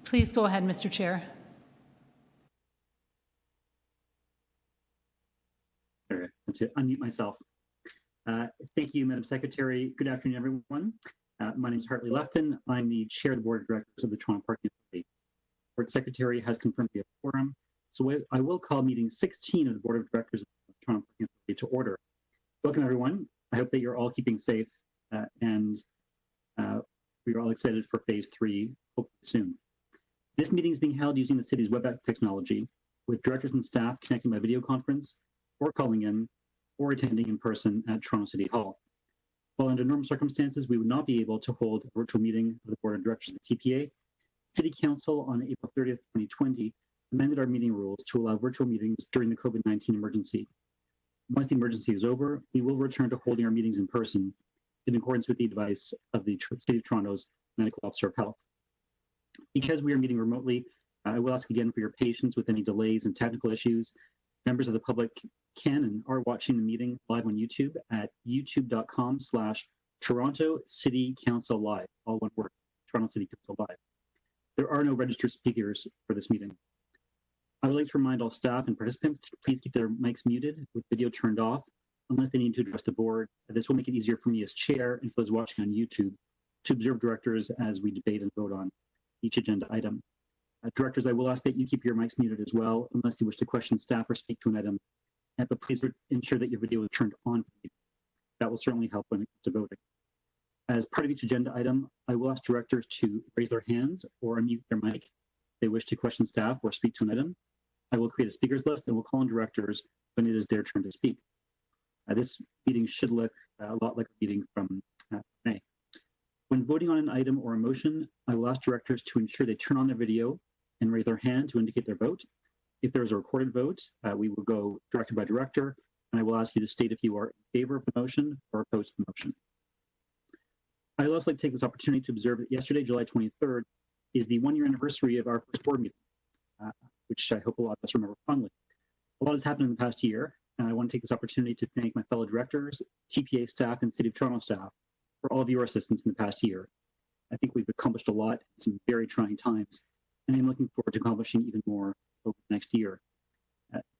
Please go ahead, Mr. Chair. Sorry, to unmute myself. Thank you, Madam Secretary. Good afternoon, everyone. My name is Hartley Lefton. I'm the Chair of the Board of Directors of the Toronto Parking Authority. Board Secretary has confirmed the quorum, so I will call meeting 16 of the Board of Directors of the Toronto Parking Authority to order. Welcome, everyone. I hope that you're all keeping safe and we are all excited for phase 3, hopefully soon. This meeting is being held using the city's WebEx technology, with directors and staff connecting by video conference, or calling in, or attending in person at Toronto City Hall. While under normal circumstances, we would not be able to hold a virtual meeting of the Board of Directors of the TPA, City Council on April 30th, 2020, amended our meeting rules to allow virtual meetings during the COVID-19 emergency. Once the emergency is over, we will return to holding our meetings in person in accordance with the advice of the City of Toronto's Medical Officer of Health. Because we are meeting remotely, I will ask again for your patience with any delays and technical issues. Members of the public can and are watching the meeting live on YouTube at youtube.com/Toronto City Council Live, all one word, Toronto City Council Live. There are no registered speakers for this meeting. I would like to remind all staff and participants to please keep their mics muted with video turned off unless they need to address the board. This will make it easier for me as chair and for those watching on YouTube to observe directors as we debate and vote on each agenda item. Directors, I will ask that you keep your mics muted as well, unless you wish to question staff or speak to an item. But please ensure that your video is turned on. That will certainly help when it comes to voting. As part of each agenda item, I will ask directors to raise their hands or unmute their mic if they wish to question staff or speak to an item. I will create a speakers list and will call on directors when it is their turn to speak. This meeting should look a lot like a meeting from May. When voting on an item or a motion, I will ask directors to ensure they turn on their video and raise their hand to indicate their vote. If there is a recorded vote, we will go director by director, and I will ask you to state if you are in favor of the motion or opposed to the motion. I would also like to take this opportunity to observe that yesterday, July 23rd, is the 1-year anniversary of our first board meeting, which I hope a lot of us remember fondly. A lot has happened in the past year, and I want to take this opportunity to thank my fellow directors, TPA staff, and City of Toronto staff for all of your assistance in the past year. I think we've accomplished a lot in some very trying times, and I'm looking forward to accomplishing even more over the next year.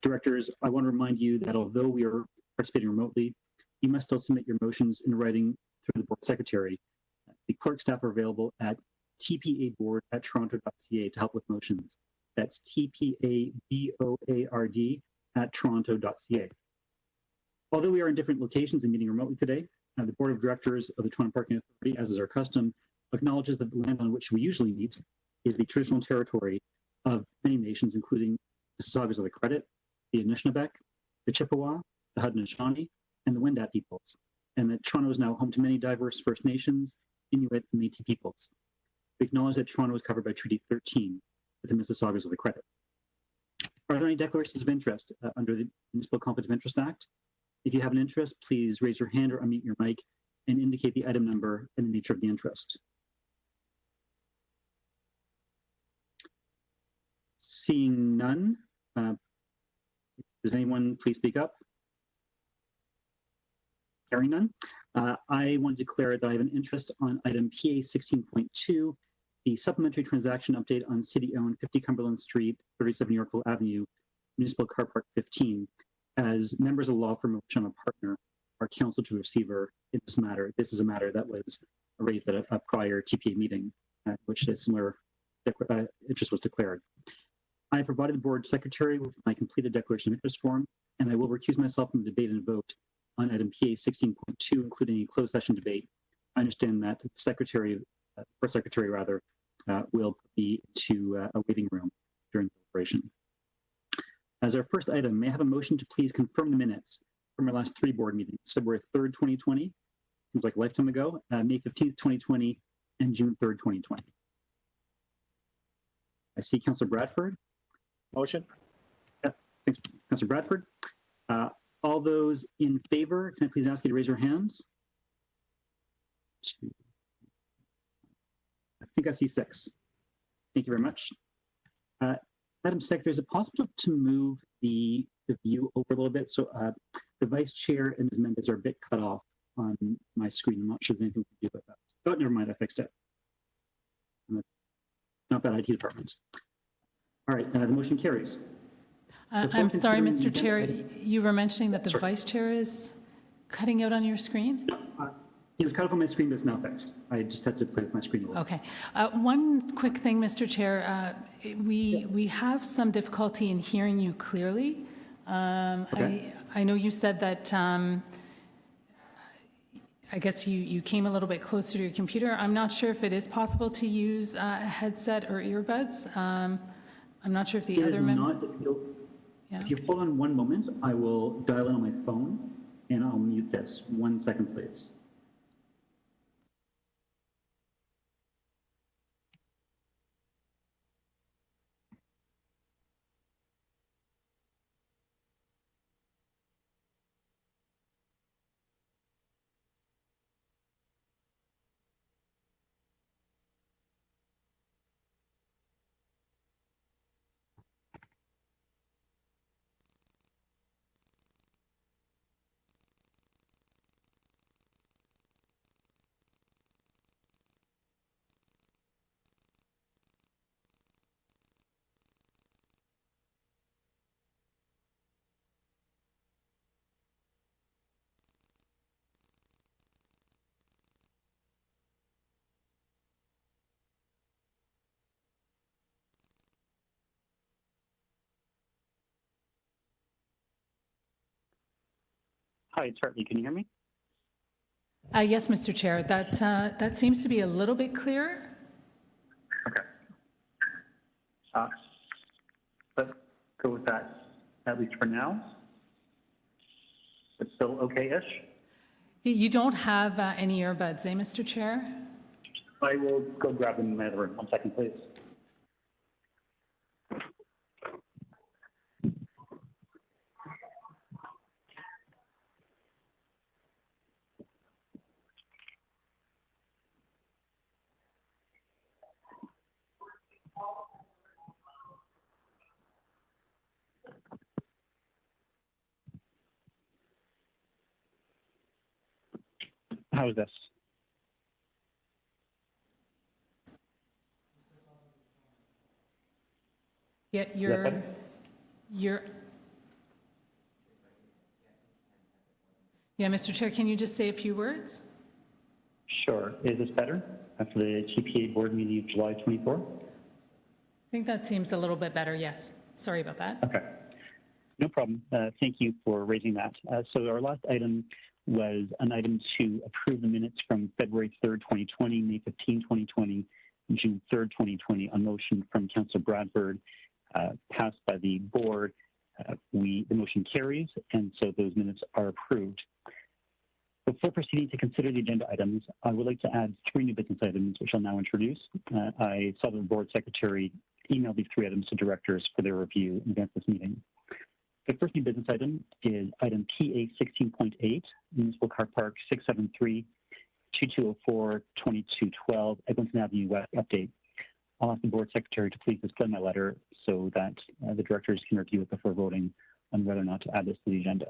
Directors, I want to remind you that although we are participating remotely, you must still submit your motions in writing through the board secretary. The clerk staff are available at tpaboard@toronto.ca to help with motions. That's tpaboard@toronto.ca. Although we are in different locations and meeting remotely today, the Board of Directors of the Toronto Parking Authority, as is our custom, acknowledges that the land on which we usually meet is the traditional territory of many nations, including the Mississaugas of the Credit, the Anishinaabe, the Chippewa, the Haudenosaunee, and the Wendat peoples, and that Toronto is now home to many diverse First Nations, Inuit, and Métis peoples. We acknowledge that Toronto is covered by Treaty 13 with the Mississaugas of the Credit. Are there any declarations of interest under the Municipal Conflict of Interest Act? If you have an interest, please raise your hand or unmute your mic and indicate the item number and the nature of the interest. Seeing none, does anyone please speak up? Hearing none, I want to declare that I have an interest on item PA 16.2, the supplementary transaction update on city-owned 50 Cumberland Street, 37 Yorkville Avenue, Municipal Car Park 15. As members of the law firm of which I'm a partner, our counsel to receiver in this matter. This is a matter that was raised at a prior TPA meeting, at which a similar interest was declared. I provided the board secretary with my completed declaration of interest form, and I will recuse myself from the debate and vote on item PA 16.2, including a closed session debate. I understand that the secretary, first secretary rather, will be to a waiting room during deliberation. As our first item, may I have a motion to please confirm the minutes from our last 3 board meetings, February 3rd, 2020, seems like a lifetime ago, May 15th, 2020, and June 3rd, 2020. I see Councillor Bradford. Motion. Thanks, Councillor Bradford. All those in favor, can I please ask you to raise your hands? I think I see 6. Thank you very much. Madam Secretary, is it possible to move the view over a little bit? So the Vice Chair and Ms. Mendez are a bit cut off on my screen. I'm not sure there's anything we can do about that. Oh, never mind, I fixed it. No, not bad, IT department. All right, the motion carries. I'm sorry, considering Mr. the Chair, agenda you were mentioning that the Sorry. vice chair is cutting out on your screen? It was cut off on my screen, but it's now fixed. I just had to put it on my screen a little. Okay. One quick thing, Mr. Chair. We have some difficulty in hearing you clearly. Okay. I know you said that I guess you came a little bit closer to your computer. I'm not sure if it is possible to use a headset or earbuds. I'm not sure if the It other is not. Yeah. If you hold on one moment, I will dial in on my phone and I'll mute this. 1 second, please. Hi, it's Hartley. Can you hear me? Yes, Mr. Chair. That seems to be a little bit clearer. Okay. Let's go with that, at least for now. It's still okay-ish. You don't have any earbuds, eh, Mr. Chair? I will go grab them in my other room. 1 second, please. How is this? Yeah, better? Yeah, Mr. Chair, can you just say a few words? Sure. Is this better after the TPA board meeting of July 24? I think that seems a little bit better, yes. Sorry about that. Okay. No problem. Thank you for raising that. So our last item was an item to approve the minutes from February 3rd, 2020, May 15, 2020, and June 3rd, 2020 on motion from Councillor Bradford, passed by the board. The motion carries, and so those minutes are approved. Before proceeding to consider the agenda items, I would like to add 3 new business items, which I'll now introduce. I saw the board secretary email these 3 items to directors for their review in advance of this meeting. The first new business item is item PA 16.8, Municipal Car Park 673, 2204, 2212, Eglinton Avenue West update. I'll ask the board secretary to please display my letter so that the directors can review it before voting on whether or not to add this to the agenda.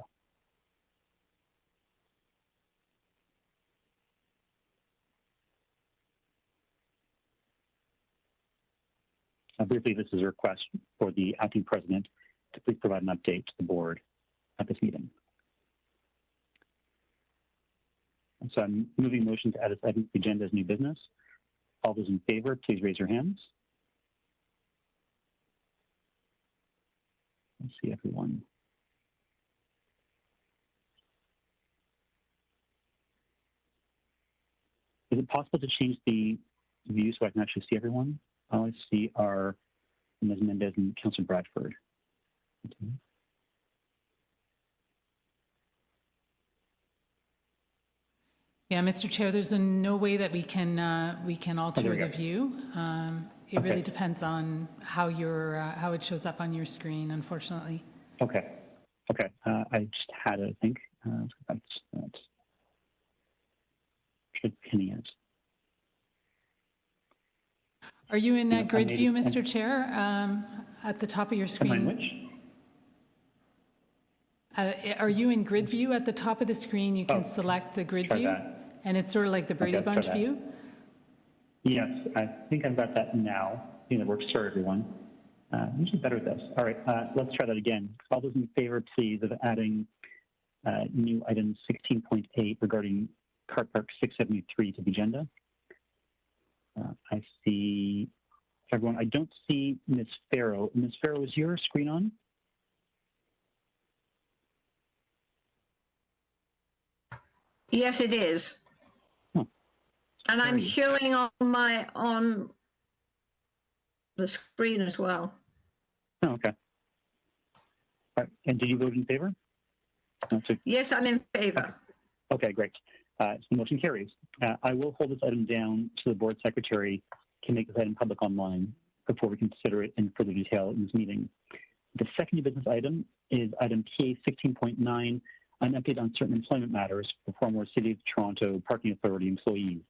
Briefly, this is a request for the acting president to please provide an update to the board at this meeting. And so I'm moving motion to add this item to the agenda as new business. All those in favor, please raise your hands. Let's see everyone. Is it possible to change the view so I can actually see everyone? All I see are Ms. Mendez and Councillor Bradford. Okay. Yeah, Mr. Chair, there's no way that we can alter the view. It really depends on how how it shows up on your screen, unfortunately. Okay. Okay. I just had it, I think. That's should pinning it. Are you in grid view, Mr. Chair, at the top of your screen? Which? Are you in grid view at the top of the screen? You can select the grid view, and it's sort of like the Brady Bunch view. Yes, I think I've got that now. think that works for everyone. I'm usually better at this. All right, let's try that again. All those in favor, please, of adding new item 16.8 regarding car park 673 to the agenda. I see everyone. I don't see Ms. Farrow. Ms. Farrow, is your screen on? Yes, it is. Oh, and I'm showing on the screen as well. Oh, okay. All right. And did you vote in favor? Yes, I'm in favor. Okay, great. So the motion carries. I will hold this item down to the board secretary to make this item public online before we consider it in further detail in this meeting. The second new business item is item PA 16.9, an update on certain employment matters for former City of Toronto Parking Authority employees.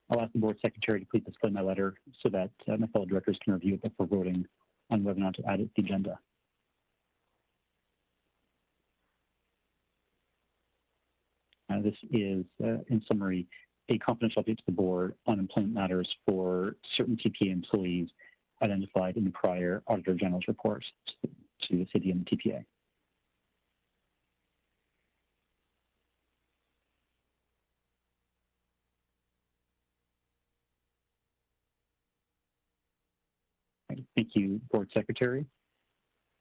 I'll ask the board secretary to please display my letter so that my fellow directors can review it before voting on whether or not to add it to the agenda. This is, in summary, a confidential update to the board on employment matters for certain TPA employees identified in the prior Auditor General's report to the City and the TPA. Thank you, Board Secretary.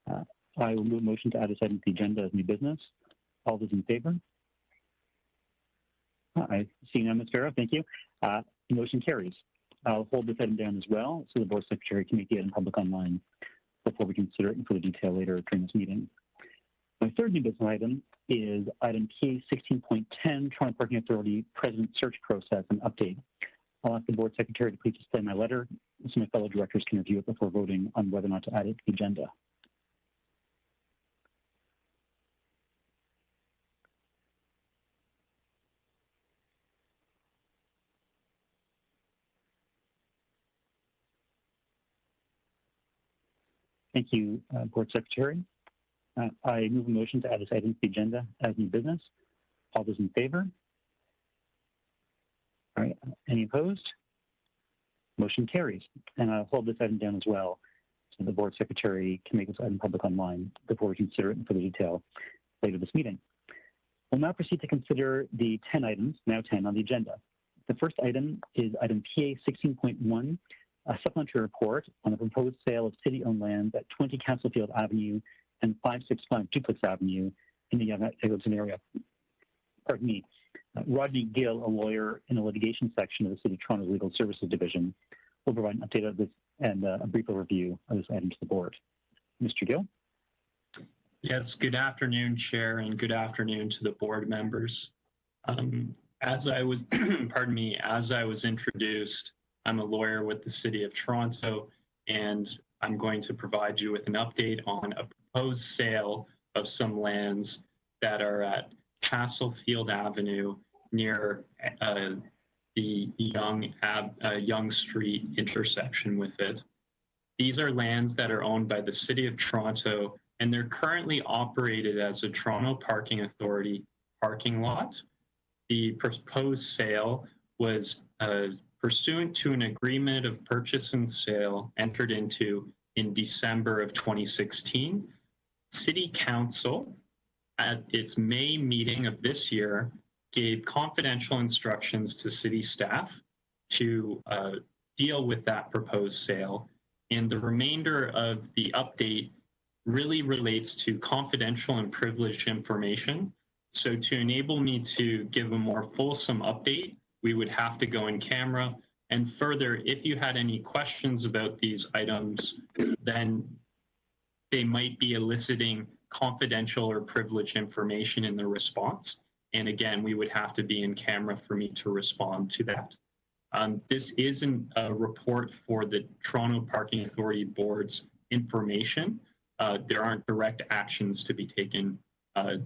I will move a motion to add this item to the agenda as new business. All those in favor? I see none, Ms. Farrow. Thank you. The motion carries. I'll hold this item down as well so the Board Secretary can make the item public online before we consider it in further detail later during this meeting. My third new business item is item PA 16.10, Toronto Parking Authority President Search Process and Update. I'll ask the Board Secretary to please display my letter so my fellow directors can review it before voting on whether or not to add it to the agenda. Thank you, Board Secretary. I move a motion to add this item to the agenda as new business. All those in favor? All right, any opposed? Motion carries. And I'll hold this item down as well so the Board Secretary can make this item public online before we consider it in further detail later this meeting. We'll now proceed to consider the 10 items, now 10, on the agenda. The first item is item PA 16.1, a supplementary report on the proposed sale of city-owned lands at 20 Castlefield Avenue and 565 Duplex Avenue in the Yonge-Eglinton area. Pardon me. Rodney Gill, a lawyer in the litigation section of the City of Toronto's Legal Services Division, will provide an update of this and a brief overview of this item to the board. Mr. Gill? Yes, good afternoon, Chair, and good afternoon to the board members. As I was, pardon me, as I was introduced, I'm a lawyer with the City of Toronto, and I'm going to provide you with an update on a proposed sale of some lands that are at Castlefield Avenue near the Yonge Street intersection with it. These are lands that are owned by the City of Toronto, and they're currently operated as a Toronto Parking Authority parking lot. The proposed sale was pursuant to an agreement of purchase and sale entered into in December of 2016. City Council, at its May meeting of this year, gave confidential instructions to city staff to deal with that proposed sale. And the remainder of the update really relates to confidential and privileged information. So to enable me to give a more fulsome update, we would have to go in camera. And further, if you had any questions about these items, then they might be eliciting confidential or privileged information in the response. And again, we would have to be in camera for me to respond to that. This isn't a report for the Toronto Parking Authority Board's information. There aren't direct actions to be taken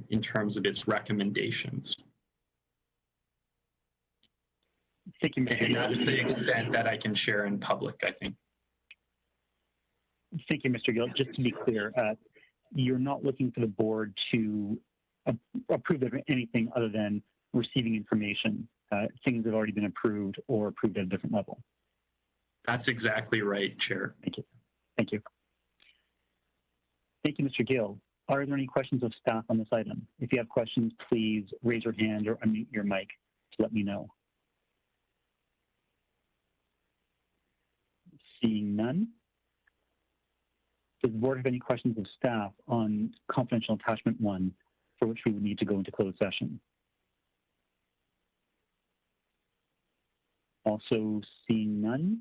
in terms of its recommendations. Thank you, Mr. And that's the extent that I can share in public, I think. Thank you, Mr. Gill. Just to be clear, you're not looking for the board to approve of anything other than receiving information. Things have already been approved or approved at a different level. That's exactly right, Chair. Thank you. Thank you. Thank you, Mr. Gill. Are there any questions of staff on this item? If you have questions, please raise your hand or unmute your mic to let me know. Seeing none. Does the board have any questions of staff on confidential attachment 1, for which we would need to go into closed session? Also seeing none.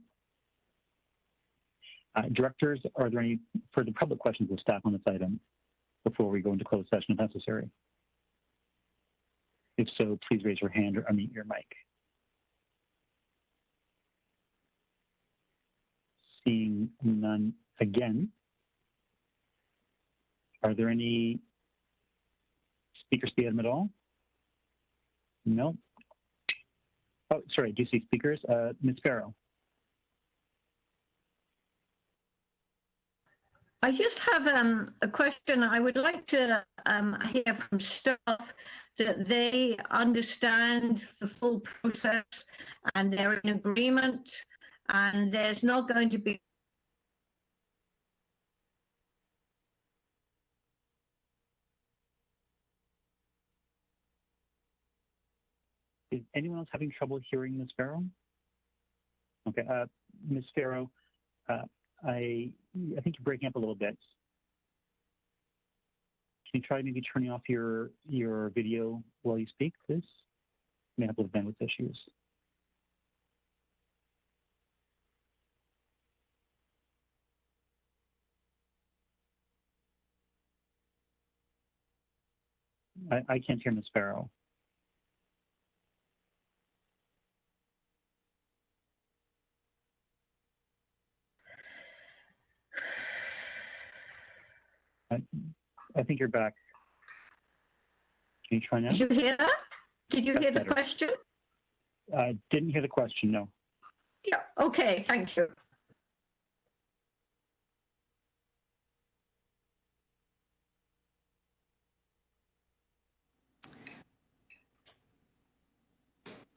Directors, are there any further public questions of staff on this item before we go into closed session if necessary? If so, please raise your hand or unmute your mic. Seeing none again. Are there any speakers to the item at all? No. Oh, sorry, do you see speakers? Ms. Farrow. I just have a question. I would like to hear from staff that they understand the full process and they're in agreement, and there's not going to be Is anyone else having trouble hearing Ms. Farrow? Okay, Ms. Farrow, I think you're breaking up a little bit. Can you try maybe turning off your video while you speak, please? You may have a little bandwidth issues. I can't hear Ms. Farrow. I think you're back. Can you try now? Did you hear that? Did you That's hear the better. question? Didn't hear the question, no. Yeah, okay, thank you.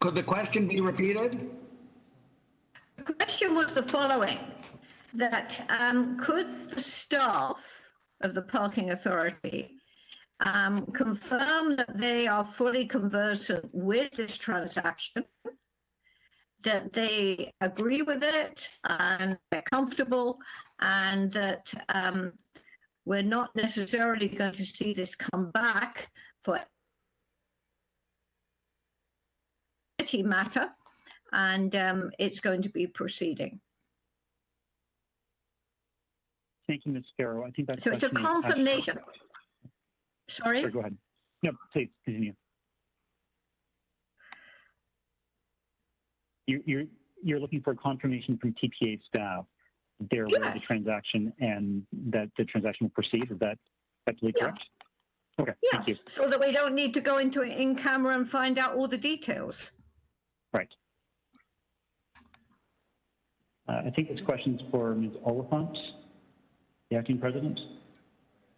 Could the question be repeated? The question was the following, that could the staff of the parking authority confirm that they are fully conversant with this transaction, that they agree with it and they're comfortable, and that we're not necessarily going to see this come back for any matter, and it's going to be proceeding. Thank you, Ms. Farrow. I think that's So it's a confirmation. Sorry? Sorry, go ahead. No, please continue. You're looking for confirmation from TPA staff that they're aware of the Yes. transaction and that the transaction will proceed. Is that absolutely Yeah. correct? Okay, thank you. Yes, so that we don't need to go into it in camera and find out all the details. Right. I think this question's for Ms. Oliphant, the acting president.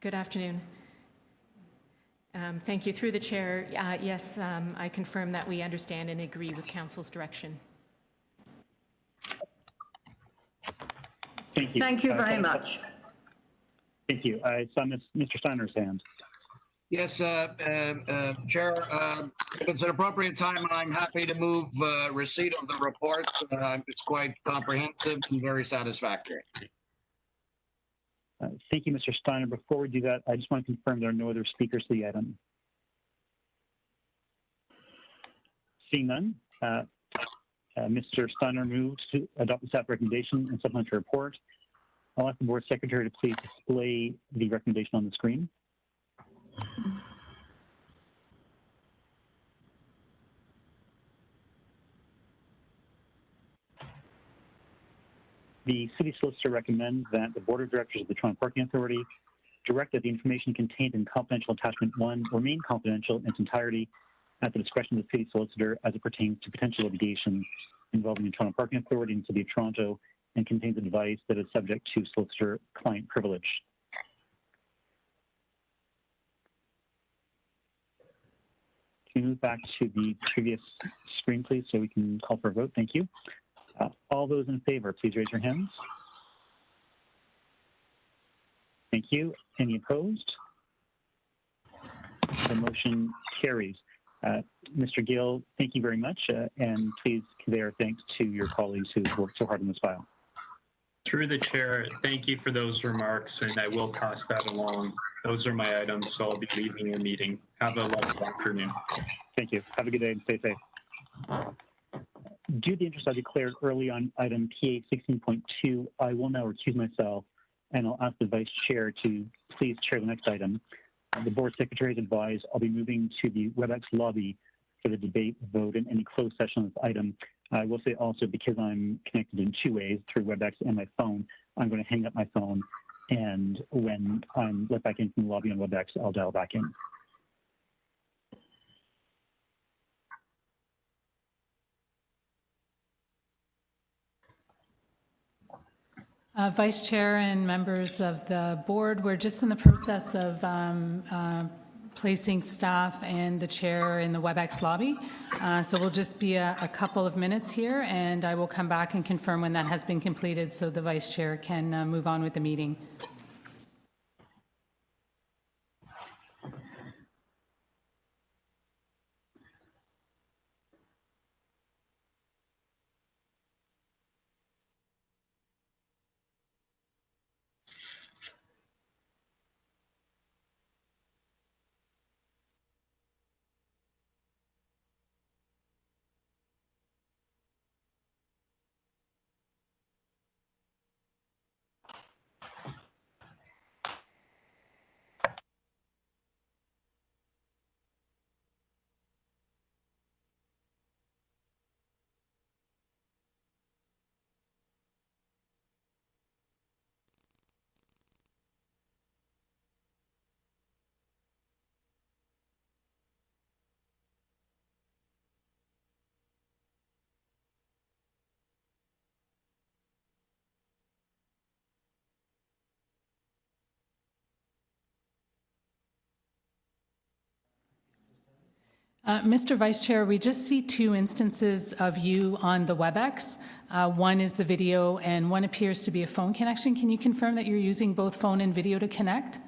Good afternoon. Thank you. Through the chair, yes, I confirm that we understand and agree with council's direction. Thank you. Thank you very much. Thank you. I saw Mr. Steiner's hand. Yes, Chair, if it's an appropriate time, I'm happy to move receipt of the report. It's quite comprehensive and very satisfactory. Thank you, Mr. Steiner. Before we do that, I just want to confirm there are no other speakers to the item. Seeing none, Mr. Steiner moves to adopt the staff recommendation and supplementary report. I'll ask the board secretary to please display the recommendation on the screen. The city solicitor recommends that the board of directors of the Toronto Parking Authority direct that the information contained in confidential attachment 1 remain confidential in its entirety at the discretion of the city solicitor as it pertains to potential litigation involving the Toronto Parking Authority and the City of Toronto, and contains advice that is subject to solicitor-client privilege. Can you move back to the previous screen, please, so we can call for a vote? Thank you. All those in favor, please raise your hands. Thank you. Any opposed? The motion carries. Mr. Gill, thank you very much, and please convey our thanks to your colleagues who've worked so hard on this file. Through the chair, thank you for those remarks, and I will pass that along. Those are my items, so I'll be leaving the meeting. Have a lovely afternoon. Thank you. Have a good day and stay safe. Due to the interest I declared early on item PA 16.2, I will now recuse myself, and I'll ask the Vice Chair to please chair the next item. The Board Secretary has advised I'll be moving to the WebEx lobby for the debate, vote, and any closed session on this item. I will say also, because I'm connected in two ways, through WebEx and my phone, I'm going to hang up my phone, and when I'm let back in from the lobby on WebEx, I'll dial back in. Vice Chair and members of the board, we're just in the process of placing staff and the chair in the WebEx lobby. So we'll just be a couple of minutes here, and I will come back and confirm when that has been completed so the Vice Chair can move on with the meeting. Mr. Vice Chair, we just see two instances of you on the WebEx. One is the video and one appears to be a phone connection. Can you confirm that you're using both phone and video to connect?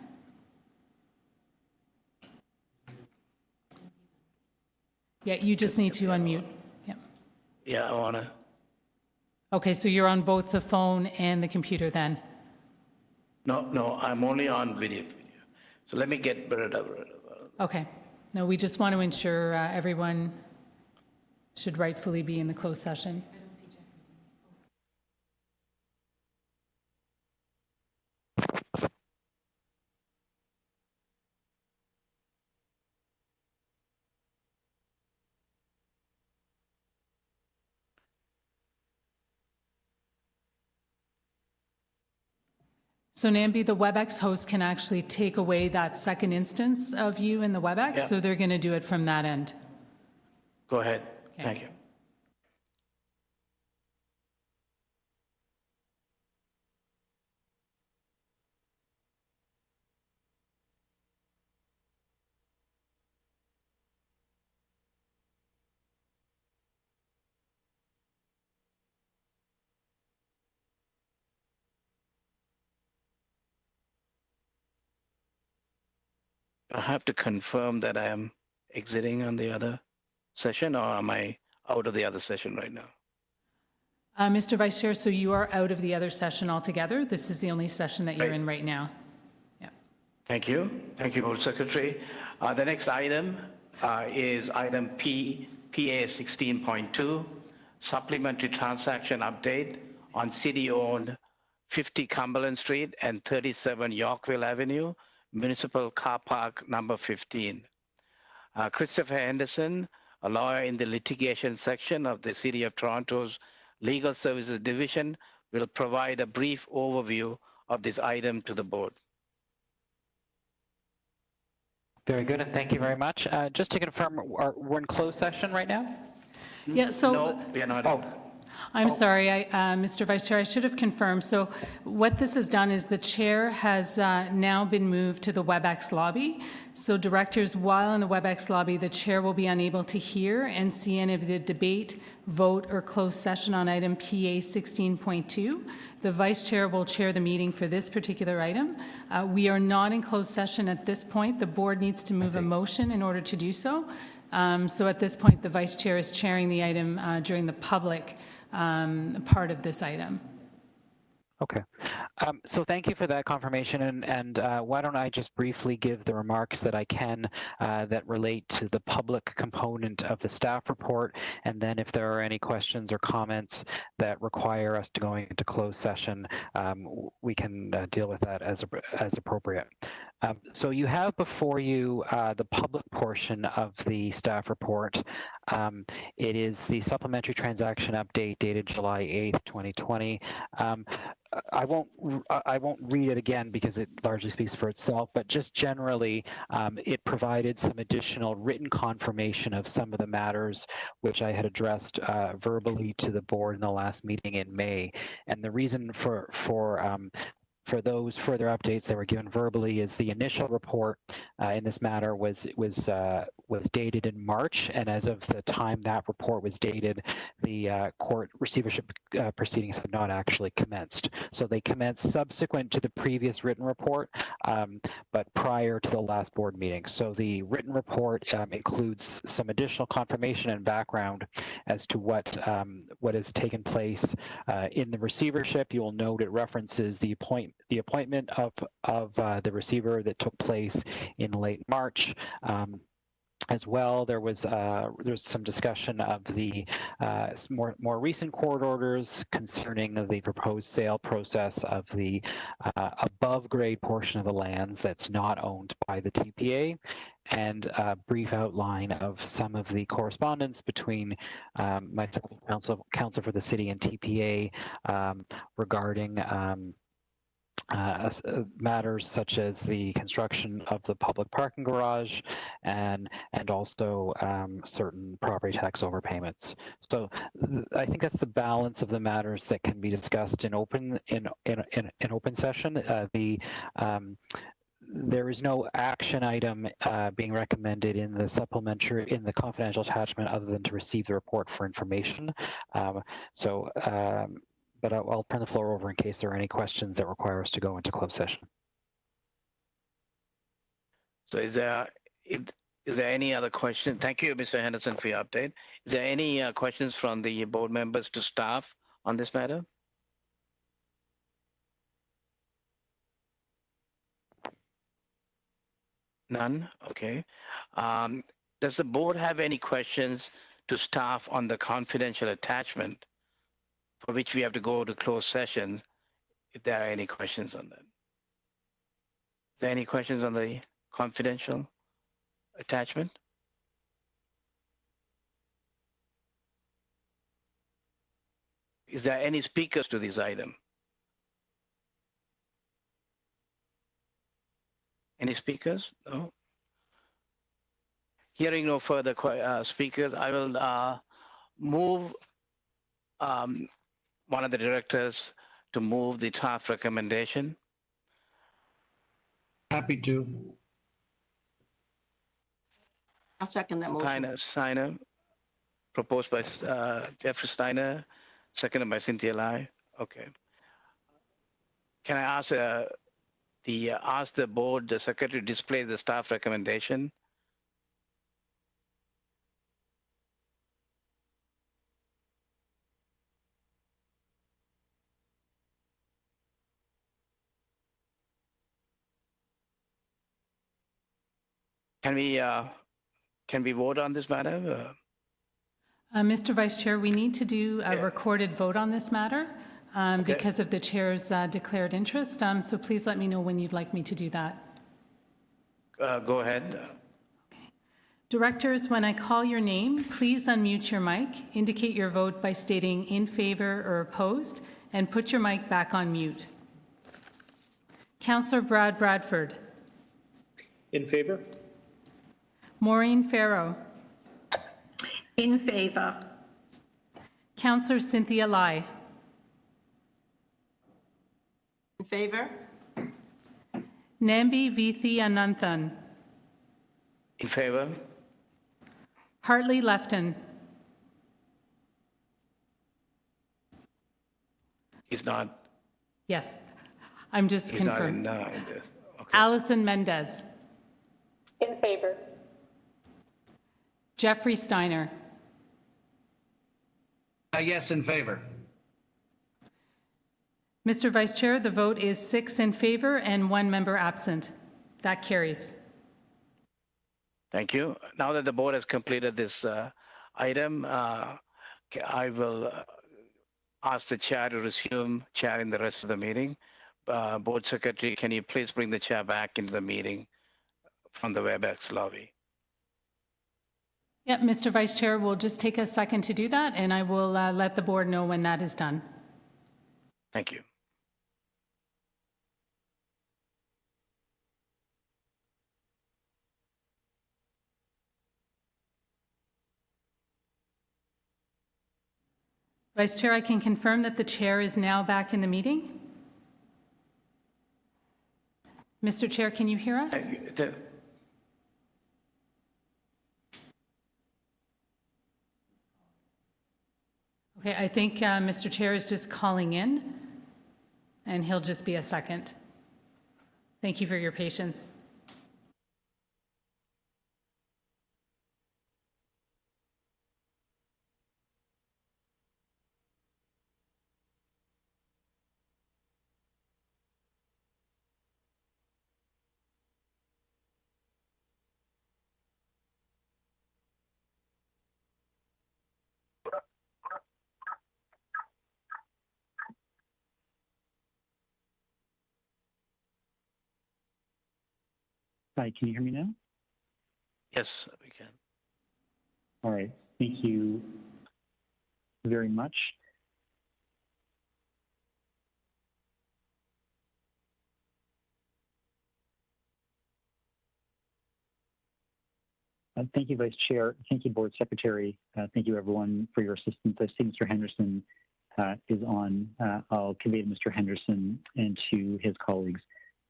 Yeah, you just need to unmute. Yeah. Yeah, I want to. Okay, so you're on both the phone and the computer then? No, I'm only on video. So let me get rid of it. Okay. No, we just want to ensure everyone should rightfully be in the closed session. So Nambi, the WebEx host can actually take away that second instance of you in the WebEx, Yeah. so they're going to do it from that end. Go ahead. Okay. Thank you. I have to confirm that I am exiting on the other session, or am I out of the other session right now? Mr. Vice Chair, so you are out of the other session altogether. This is the only session that you're Right. in right now. Yeah. Thank you. Thank you, Board Secretary. The next item is item PA 16.2, supplementary transaction update on city-owned 50 Cumberland Street and 37 Yorkville Avenue, Municipal Car Park number 15. Christopher Henderson, a lawyer in the litigation section of the City of Toronto's Legal Services Division, will provide a brief overview of this item to the board. Very good, and thank you very much. Just to confirm, we're in closed session right now? Yeah, so No, we are not. Oh, I'm sorry, Mr. Vice Chair, I should have confirmed. So what this has done is the chair has now been moved to the WebEx lobby. So directors, while in the WebEx lobby, the chair will be unable to hear and see any of the debate, vote, or closed session on item PA 16.2. The vice chair will chair the meeting for this particular item. We are not in closed session at this point. The board needs to move a motion in order to do so. So at this point, the vice chair is chairing the item during the public part of this item. Okay. So thank you for that confirmation. And why don't I just briefly give the remarks that I can that relate to the public component of the staff report. And then if there are any questions or comments that require us to go into closed session, we can deal with that as appropriate. So you have before you the public portion of the staff report. It is the supplementary transaction update dated July 8th, 2020. I won't read it again because it largely speaks for itself, but just generally, it provided some additional written confirmation of some of the matters which I had addressed verbally to the board in the last meeting in May. And the reason for those further updates that were given verbally is the initial report in this matter was dated in March, and as of the time that report was dated, the court receivership proceedings had not actually commenced. So they commenced subsequent to the previous written report, but prior to the last board meeting. So the written report includes some additional confirmation and background as to what has taken place in the receivership. You will note it references the appointment of the receiver that took place in late March. As well, there's some discussion of the more recent court orders concerning the proposed sale process of the above grade portion of the lands that's not owned by the TPA, and a brief outline of some of the correspondence between myself as counsel for the city and TPA regarding matters such as the construction of the public parking garage and also certain property tax overpayments. So I think that's the balance of the matters that can be discussed in open session. There is no action item being recommended in the confidential attachment other than to receive the report for information. But I'll turn the floor over in case there are any questions that require us to go into closed session. So is there any other question? Thank you, Mr. Henderson, for your update. Is there any questions from the board members to staff on this matter? None? Okay. Does the board have any questions to staff on the confidential attachment for which we have to go to closed session, if there are any questions on that? Is there any questions on the confidential attachment? Is there any speakers to this item? Any speakers? No. Hearing no further speakers, I will move one of the directors to move the draft recommendation. Happy to. I'll second that motion. Steiner, proposed by Jeffrey Steiner, seconded by Cynthia Lai. Okay. Can I ask the board, the secretary, to display the staff recommendation? Can we vote on this matter? Mr. Vice Chair, we need to do a recorded vote on this matter because of the chair's declared interest. So please let me know when you'd like me to do that. Go ahead. Okay. Directors, when I call your name, please unmute your mic, indicate your vote by stating in favor or opposed, and put your mic back on mute. Councillor Brad Bradford. In favor. Maureen Farrow. In favor. Councillor Cynthia Lai. In favor? Nambi Vithi Ananthan. In favor? Hartley Lefton. He's not. Yes, I'm just He's not confirmed. in the, okay. Allison Mendez. In favor. Jeffrey Steiner. Yes, in favor. Mr. Vice Chair, the vote is 6 in favor and 1 member absent. That carries. Thank you. Now that the board has completed this item, I will ask the chair to resume chairing the rest of the meeting. Board Secretary, can you please bring the chair back into the meeting from the WebEx lobby? Yeah, Mr. Vice Chair, we'll just take a second to do that, and I will let the board know when that is done. Thank you. Vice Chair, I can confirm that the chair is now back in the meeting. Mr. Chair, can you hear us? Okay, I think Mr. Chair is just calling in, and he'll just be a second. Thank you for your patience. Hi, can you hear me now? Yes, we can. All right, thank you very much. Thank you, Vice Chair. Thank you, Board Secretary. Thank you, everyone, for your assistance. I see Mr. Henderson is on. I'll convey to Mr. Henderson and to his colleagues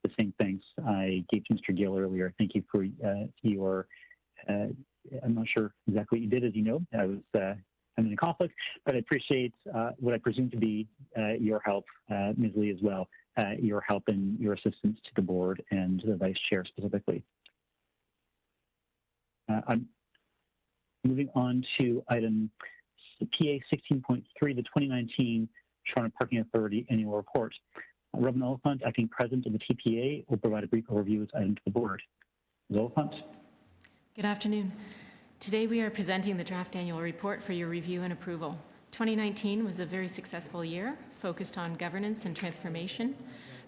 the same thanks I gave to Mr. Gill earlier. Thank you for your, I'm not sure exactly what you did, as you know. I'm in a conflict, but I appreciate what I presume to be your help, Ms. Lee, as well, your help and your assistance to the board and the Vice Chair specifically. I'm moving on to item PA 16.3, the 2019 Toronto Parking Authority Annual Report. Robin Oliphant, acting president of the TPA, will provide a brief overview of this item to the board. Ms. Oliphant. Good afternoon. Today we are presenting the draft annual report for your review and approval. 2019 was a very successful year, focused on governance and transformation,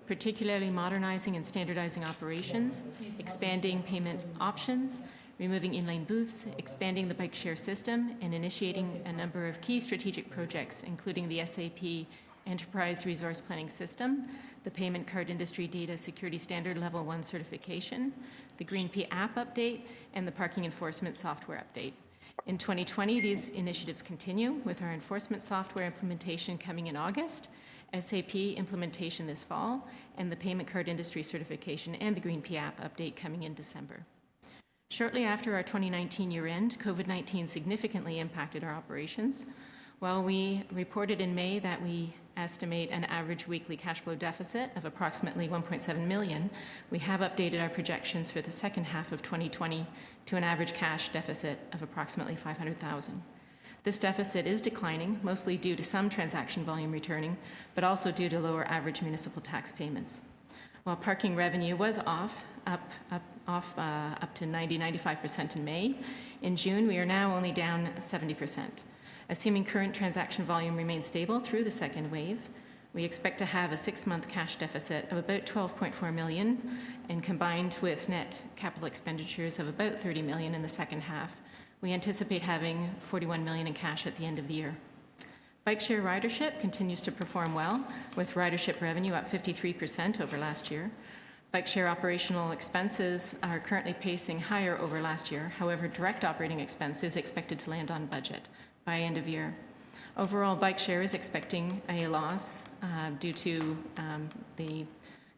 particularly modernizing and standardizing operations, expanding payment options, removing in-lane booths, expanding the bike share system, and initiating a number of key strategic projects, including the SAP Enterprise Resource Planning System, the Payment Card Industry Data Security Standard Level 1 certification, the GreenP app update, and the parking enforcement software update. In 2020, these initiatives continue with our enforcement software implementation coming in August, SAP implementation this fall, and the Payment Card Industry certification and the GreenP app update coming in December. Shortly after our 2019 year-end, COVID-19 significantly impacted our operations. While we reported in May that we estimate an average weekly cash flow deficit of approximately 1.7 million, we have updated our projections for the second half of 2020 to an average cash deficit of approximately 500,000. This deficit is declining, mostly due to some transaction volume returning, but also due to lower average municipal tax payments. While parking revenue was up to 95% in May, in June we are now only down 70%. Assuming current transaction volume remains stable through the second wave, we expect to have a 6-month cash deficit of about 12.4 million, and combined with net capital expenditures of about 30 million in the second half, we anticipate having 41 million in cash at the end of the year. Bike share ridership continues to perform well, with ridership revenue up 53% over last year. Bike share operational expenses are currently pacing higher over last year. However, direct operating expenses expected to land on budget by end of year. Overall, bike share is expecting a loss due to the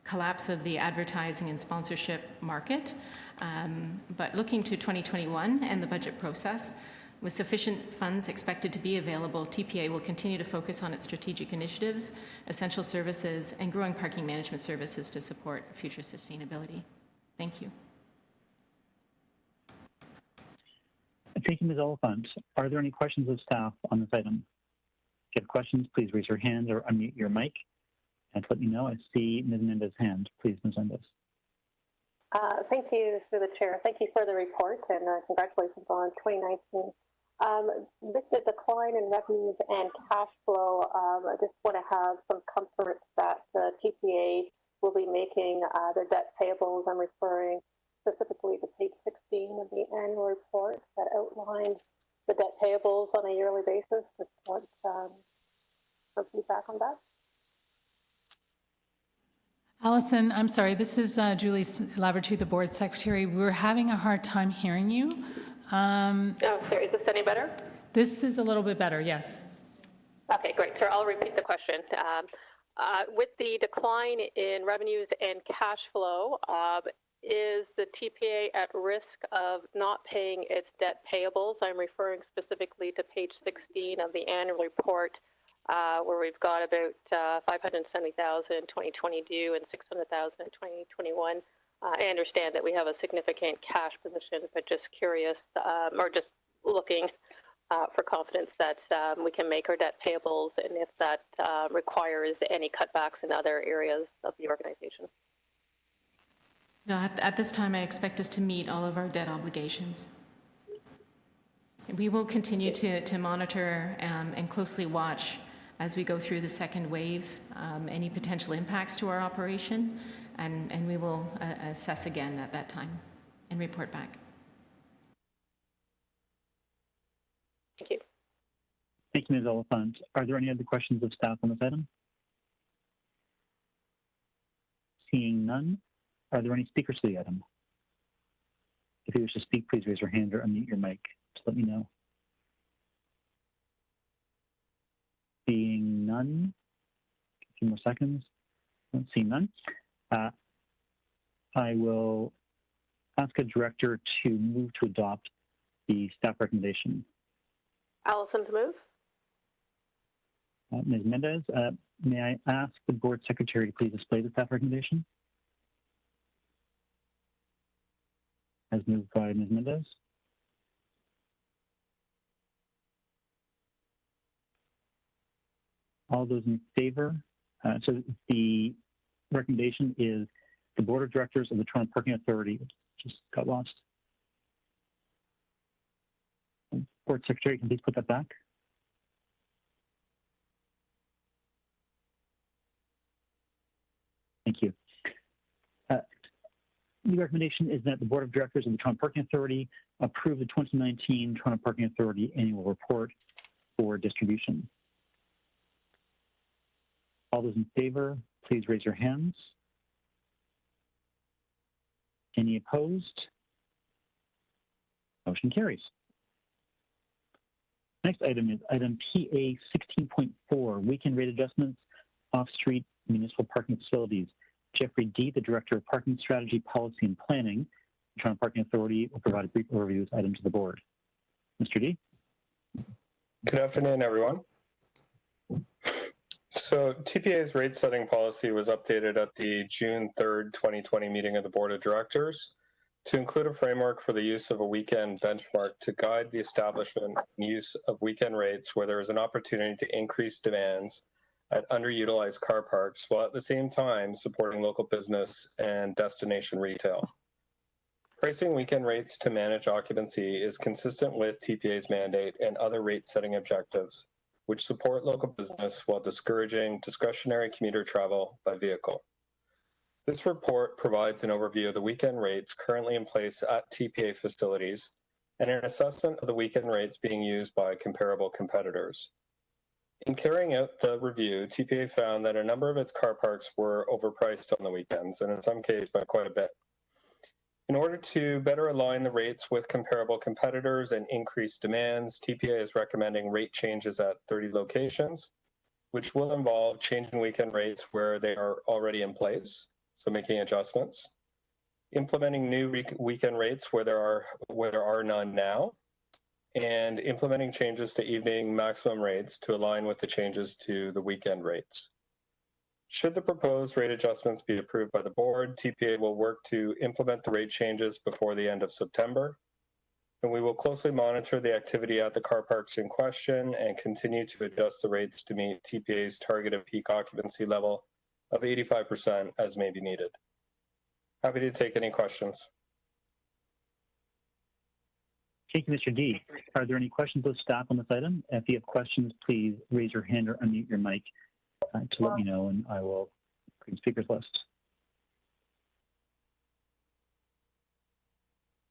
collapse of the advertising and sponsorship market. But looking to 2021 and the budget process, with sufficient funds expected to be available, TPA will continue to focus on its strategic initiatives, essential services, and growing parking management services to support future sustainability. Thank you. Thank you, Ms. Oliphant. Are there any questions of staff on this item? If you have questions, please raise your hand or unmute your mic and let me know. I see Ms. Mendez's hand. Please, Ms. Mendez. Thank you, through the chair. Thank you for the report and congratulations on 2019. With the decline in revenues and cash flow, I just want to have some comfort that TPA will be making their debt payables. I'm referring specifically to page 16 of the annual report that outlines the debt payables on a yearly basis. Just want some feedback on that. Allison, I'm sorry, this is Julie Laverty, the board secretary. We're having a hard time hearing you. Oh, sorry, is this any better? This is a little bit better, yes. Okay, great. So I'll repeat the question. With the decline in revenues and cash flow, is the TPA at risk of not paying its debt payables? I'm referring specifically to page 16 of the annual report, where we've got about 570,000 2020 due and 600,000 in 2021. I understand that we have a significant cash position, but just curious, or just looking for confidence that we can make our debt payables, and if that requires any cutbacks in other areas of the organization. No, at this time, I expect us to meet all of our debt obligations. We will continue to monitor and closely watch as we go through the second wave, any potential impacts to our operation, and we will assess again at that time and report back. Thank you. Thank you, Ms. Oliphant. Are there any other questions of staff on this item? Seeing none, are there any speakers to the item? If you wish to speak, please raise your hand or unmute your mic to let me know. Seeing none, a few more seconds. Seeing none, I will ask a director to move to adopt the staff recommendation. Allison to move. Ms. Mendez, may I ask the board secretary to please display the staff recommendation? As moved by Ms. Mendez. All those in favor? So the recommendation is the Board of Directors of the Toronto Parking Authority. Just got lost. Board Secretary, can you please put that back? Thank you. The recommendation is that the Board of Directors of the Toronto Parking Authority approve the 2019 Toronto Parking Authority Annual Report for distribution. All those in favor, please raise your hands. Any opposed? Motion carries. Next item is item PA 16.4, weekend rate adjustments, off-street municipal parking facilities. Jeffrey D., the Director of Parking Strategy, Policy and Planning, the Toronto Parking Authority, will provide a brief overview of this item to the board. Mr. D. Good afternoon, everyone. So TPA's rate setting policy was updated at the June 3rd, 2020 meeting of the Board of Directors to include a framework for the use of a weekend benchmark to guide the establishment and use of weekend rates where there is an opportunity to increase demands at underutilized car parks, while at the same time supporting local business and destination retail. Pricing weekend rates to manage occupancy is consistent with TPA's mandate and other rate-setting objectives, which support local business while discouraging discretionary commuter travel by vehicle. This report provides an overview of the weekend rates currently in place at TPA facilities and an assessment of the weekend rates being used by comparable competitors. In carrying out the review, TPA found that a number of its car parks were overpriced on the weekends, and in some cases by quite a bit. In order to better align the rates with comparable competitors and increase demands, TPA is recommending rate changes at 30 locations, which will involve changing weekend rates where they are already in place, so making adjustments, implementing new weekend rates where there are none now, and implementing changes to evening maximum rates to align with the changes to the weekend rates. Should the proposed rate adjustments be approved by the board, TPA will work to implement the rate changes before the end of September, and we will closely monitor the activity at the car parks in question and continue to adjust the rates to meet TPA's targeted peak occupancy level of 85% as may be needed. Happy to take any questions. Thank you, Mr. D. Are there any questions of staff on this item? If you have questions, please raise your hand or unmute your mic to let me know, and I will create a speakers list.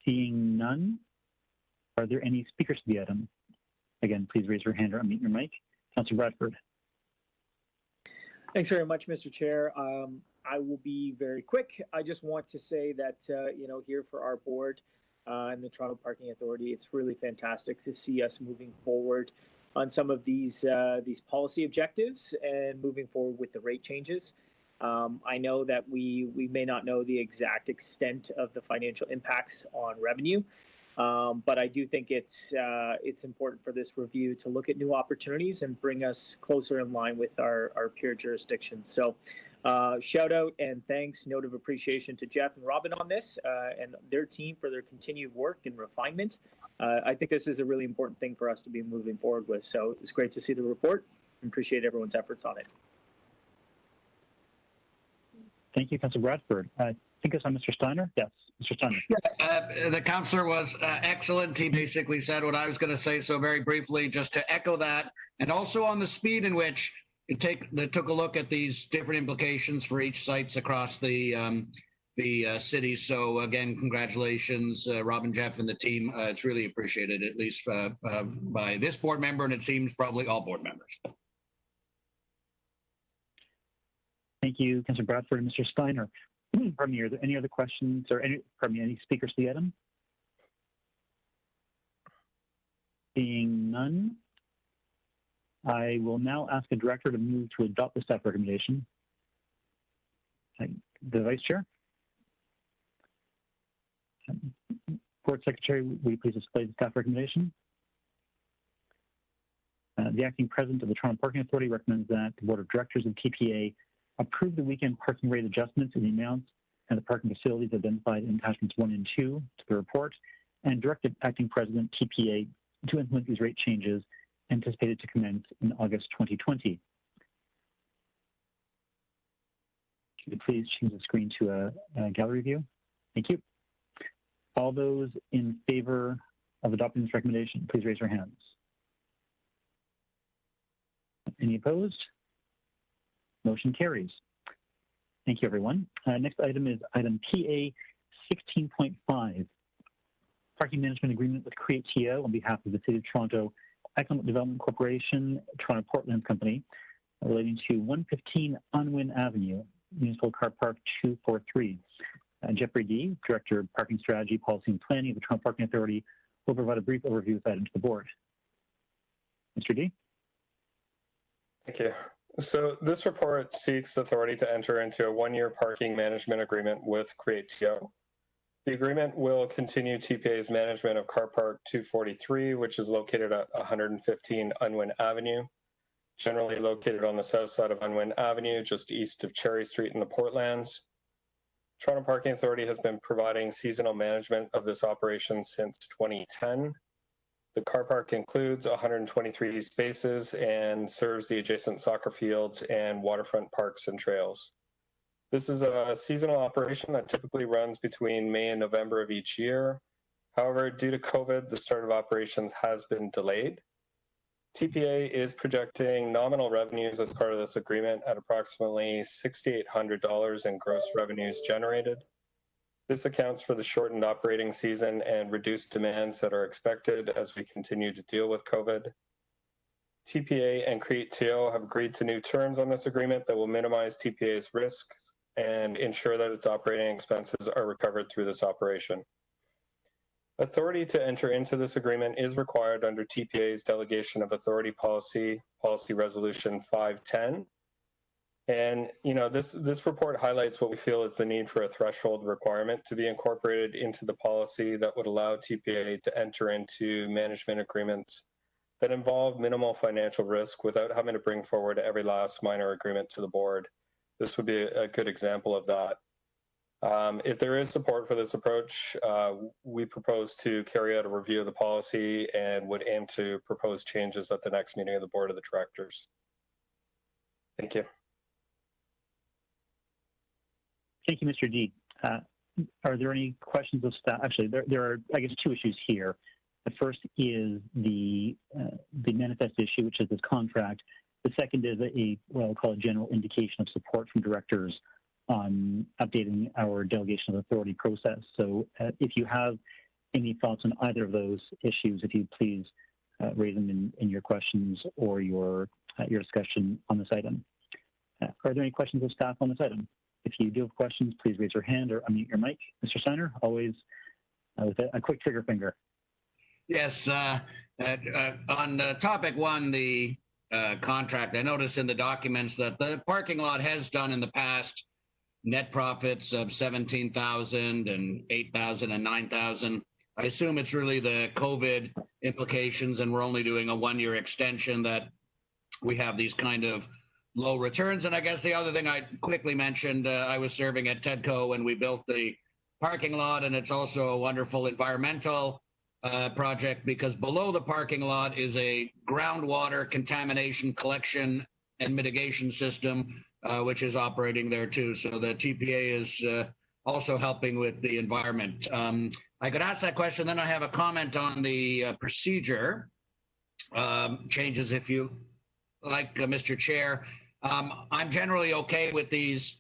Seeing none, are there any speakers to the item? Again, please raise your hand or unmute your mic. Councillor Bradford. Thanks very much, Mr. Chair. I will be very quick. I just want to say that, here for our board and the Toronto Parking Authority, it's really fantastic to see us moving forward on some of these policy objectives and moving forward with the rate changes. I know that we may not know the exact extent of the financial impacts on revenue, but I do think it's important for this review to look at new opportunities and bring us closer in line with our peer jurisdictions. So shout out and thanks, note of appreciation to Jeff and Robin on this and their team for their continued work and refinement. I think this is a really important thing for us to be moving forward with. So it's great to see the report and appreciate everyone's efforts on it. Thank you, Councillor Bradford. I think it's on Mr. Steiner. Yes, Mr. Steiner. Yeah, the councillor was excellent. He basically said what I was going to say. So very briefly, just to echo that, and also on the speed in which they took a look at these different implications for each sites across the city. So again, congratulations, Robin, Jeff, and the team. It's really appreciated, at least by this board member, and it seems probably all board members. Thank you, Councillor Bradford and Mr. Steiner. Pardon me, are there any other questions or any speakers to the item? Seeing none, I will now ask the director to move to adopt the staff recommendation. The vice chair. Board secretary, will you please display the staff recommendation? The acting president of the Toronto Parking Authority recommends that the board of directors of TPA approve the weekend parking rate adjustments in the amounts and the parking facilities identified in attachments 1 and 2 to the report, and directed acting president TPA to implement these rate changes anticipated to commence in August 2020. Could you please change the screen to a gallery view? Thank you. All those in favor of adopting this recommendation, please raise your hands. Any opposed? Motion carries. Thank you, everyone. Next item is item PA 16.5, Parking Management Agreement with CreateTO on behalf of the City of Toronto Economic Development Corporation, Toronto Portland Company, relating to 115 Unwin Avenue, Municipal Car Park 243. Jeffrey D., Director of Parking Strategy, Policy and Planning of the Toronto Parking Authority, will provide a brief overview of that to the board. Mr. D. Thank you. So this report seeks authority to enter into a one-year parking management agreement with CreateTO. The agreement will continue TPA's management of Car Park 243, which is located at 115 Unwin Avenue, generally located on the south side of Unwin Avenue, just east of Cherry Street in the Portlands. Toronto Parking Authority has been providing seasonal management of this operation since 2010. The car park includes 123 spaces and serves the adjacent soccer fields and waterfront parks and trails. This is a seasonal operation that typically runs between May and November of each year. However, due to COVID, the start of operations has been delayed. TPA is projecting nominal revenues as part of this agreement at approximately $6,800 in gross revenues generated. This accounts for the shortened operating season and reduced demands that are expected as we continue to deal with COVID. TPA and CreateTO have agreed to new terms on this agreement that will minimize TPA's risks and ensure that its operating expenses are recovered through this operation. Authority to enter into this agreement is required under TPA's Delegation of Authority Policy Resolution 510. And, this report highlights what we feel is the need for a threshold requirement to be incorporated into the policy that would allow TPA to enter into management agreements that involve minimal financial risk without having to bring forward every last minor agreement to the board. This would be a good example of that. If there is support for this approach, we propose to carry out a review of the policy and would aim to propose changes at the next meeting of the Board of the Directors. Thank you. Thank you, Mr. D. Are there any questions of staff? Actually, there are, I guess, two issues here. The first is the manifest issue, which is this contract. The second is what I'll call a general indication of support from directors on updating our delegation of authority process. So if you have any thoughts on either of those issues, if you please raise them in your questions or your discussion on this item. Are there any questions of staff on this item? If you do have questions, please raise your hand or unmute your mic. Mr. Steiner, always with a quick trigger finger. Yes, on topic one, the contract, I noticed in the documents that the parking lot has done in the past net profits of 17,000 and 8,000 and 9,000. I assume it's really the COVID implications, and we're only doing a one-year extension that we have these kind of low returns. And I guess the other thing I quickly mentioned, I was serving at TEDCO when we built the parking lot, and it's also a wonderful environmental project because below the parking lot is a groundwater contamination collection and mitigation system, which is operating there too. So the TPA is also helping with the environment. I could ask that question, then I have a comment on the procedure changes if you like, Mr. Chair. I'm generally okay with these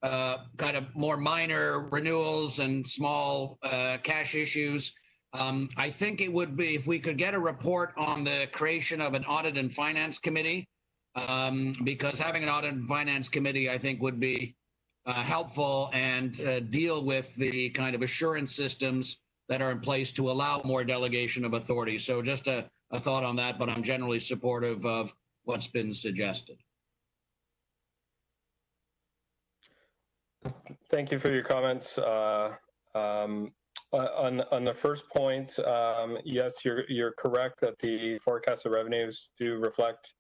kind of more minor renewals and small cash issues. I think it would be if we could get a report on the creation of an audit and finance committee, because having an audit and finance committee, I think, would be helpful and deal with the kind of assurance systems that are in place to allow more delegation of authority. So just a thought on that, but I'm generally supportive of what's been suggested. Thank you for your comments. On the first point, yes, you're correct that the forecasted revenues do reflect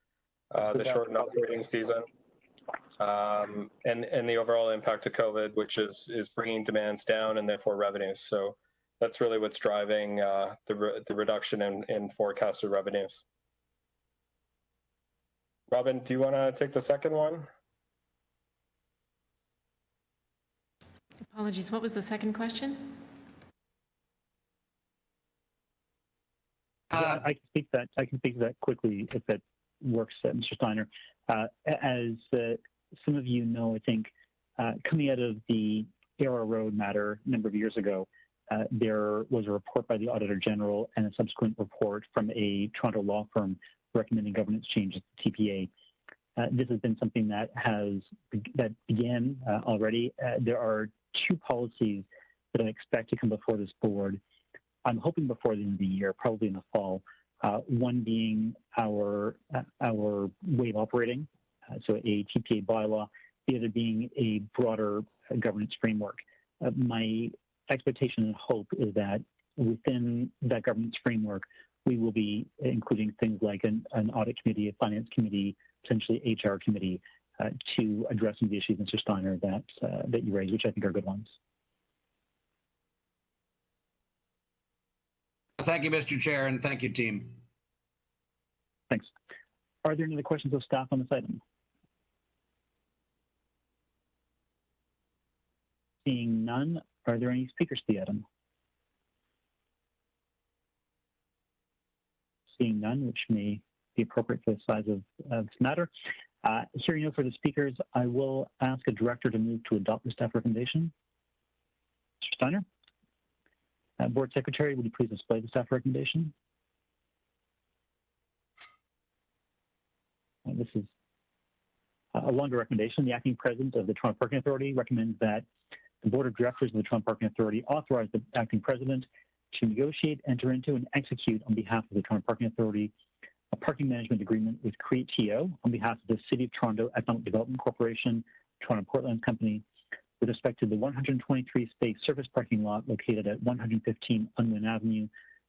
the shortened operating season and the overall impact of COVID, which is bringing demands down and therefore revenues. So that's really what's driving the reduction in forecasted revenues. Robin, do you want to take the second one? Apologies, what was the second question? I can speak to that quickly if that works, Mr. Steiner. As some of you know, I think coming out of the Arrow Road matter a number of years ago, there was a report by the Auditor General and a subsequent report from a Toronto law firm recommending governance changes to TPA. This has been something that began already. There are two policies that I expect to come before this board. I'm hoping before the end of the year, probably in the fall. One being our way of operating, so a TPA bylaw. The other being a broader governance framework. My expectation and hope is that within that governance framework, we will be including things like an audit committee, a finance committee, potentially HR committee, to address some of the issues, Mr. Steiner, that you raised, which I think are good ones. Thank you, Mr. Chair, and thank you, team. Thanks. Are there any other questions of staff on this item? Seeing none, are there any speakers to the item? Seeing none, which may be appropriate for the size of this matter. Hearing no further speakers, I will ask a director to move to adopt the staff recommendation. Mr. Steiner? Board Secretary, would you please display the staff recommendation? This is A longer recommendation, the acting president of the Toronto Parking Authority recommends that the board of directors of the Toronto Parking Authority authorize the acting president to negotiate, enter into, and execute on behalf of the Toronto Parking Authority a parking management agreement with CreateTO on behalf of the City of Toronto Economic Development Corporation, Toronto Portland Company, with respect to the 123-space surface parking lot located at 115 Unwin Avenue,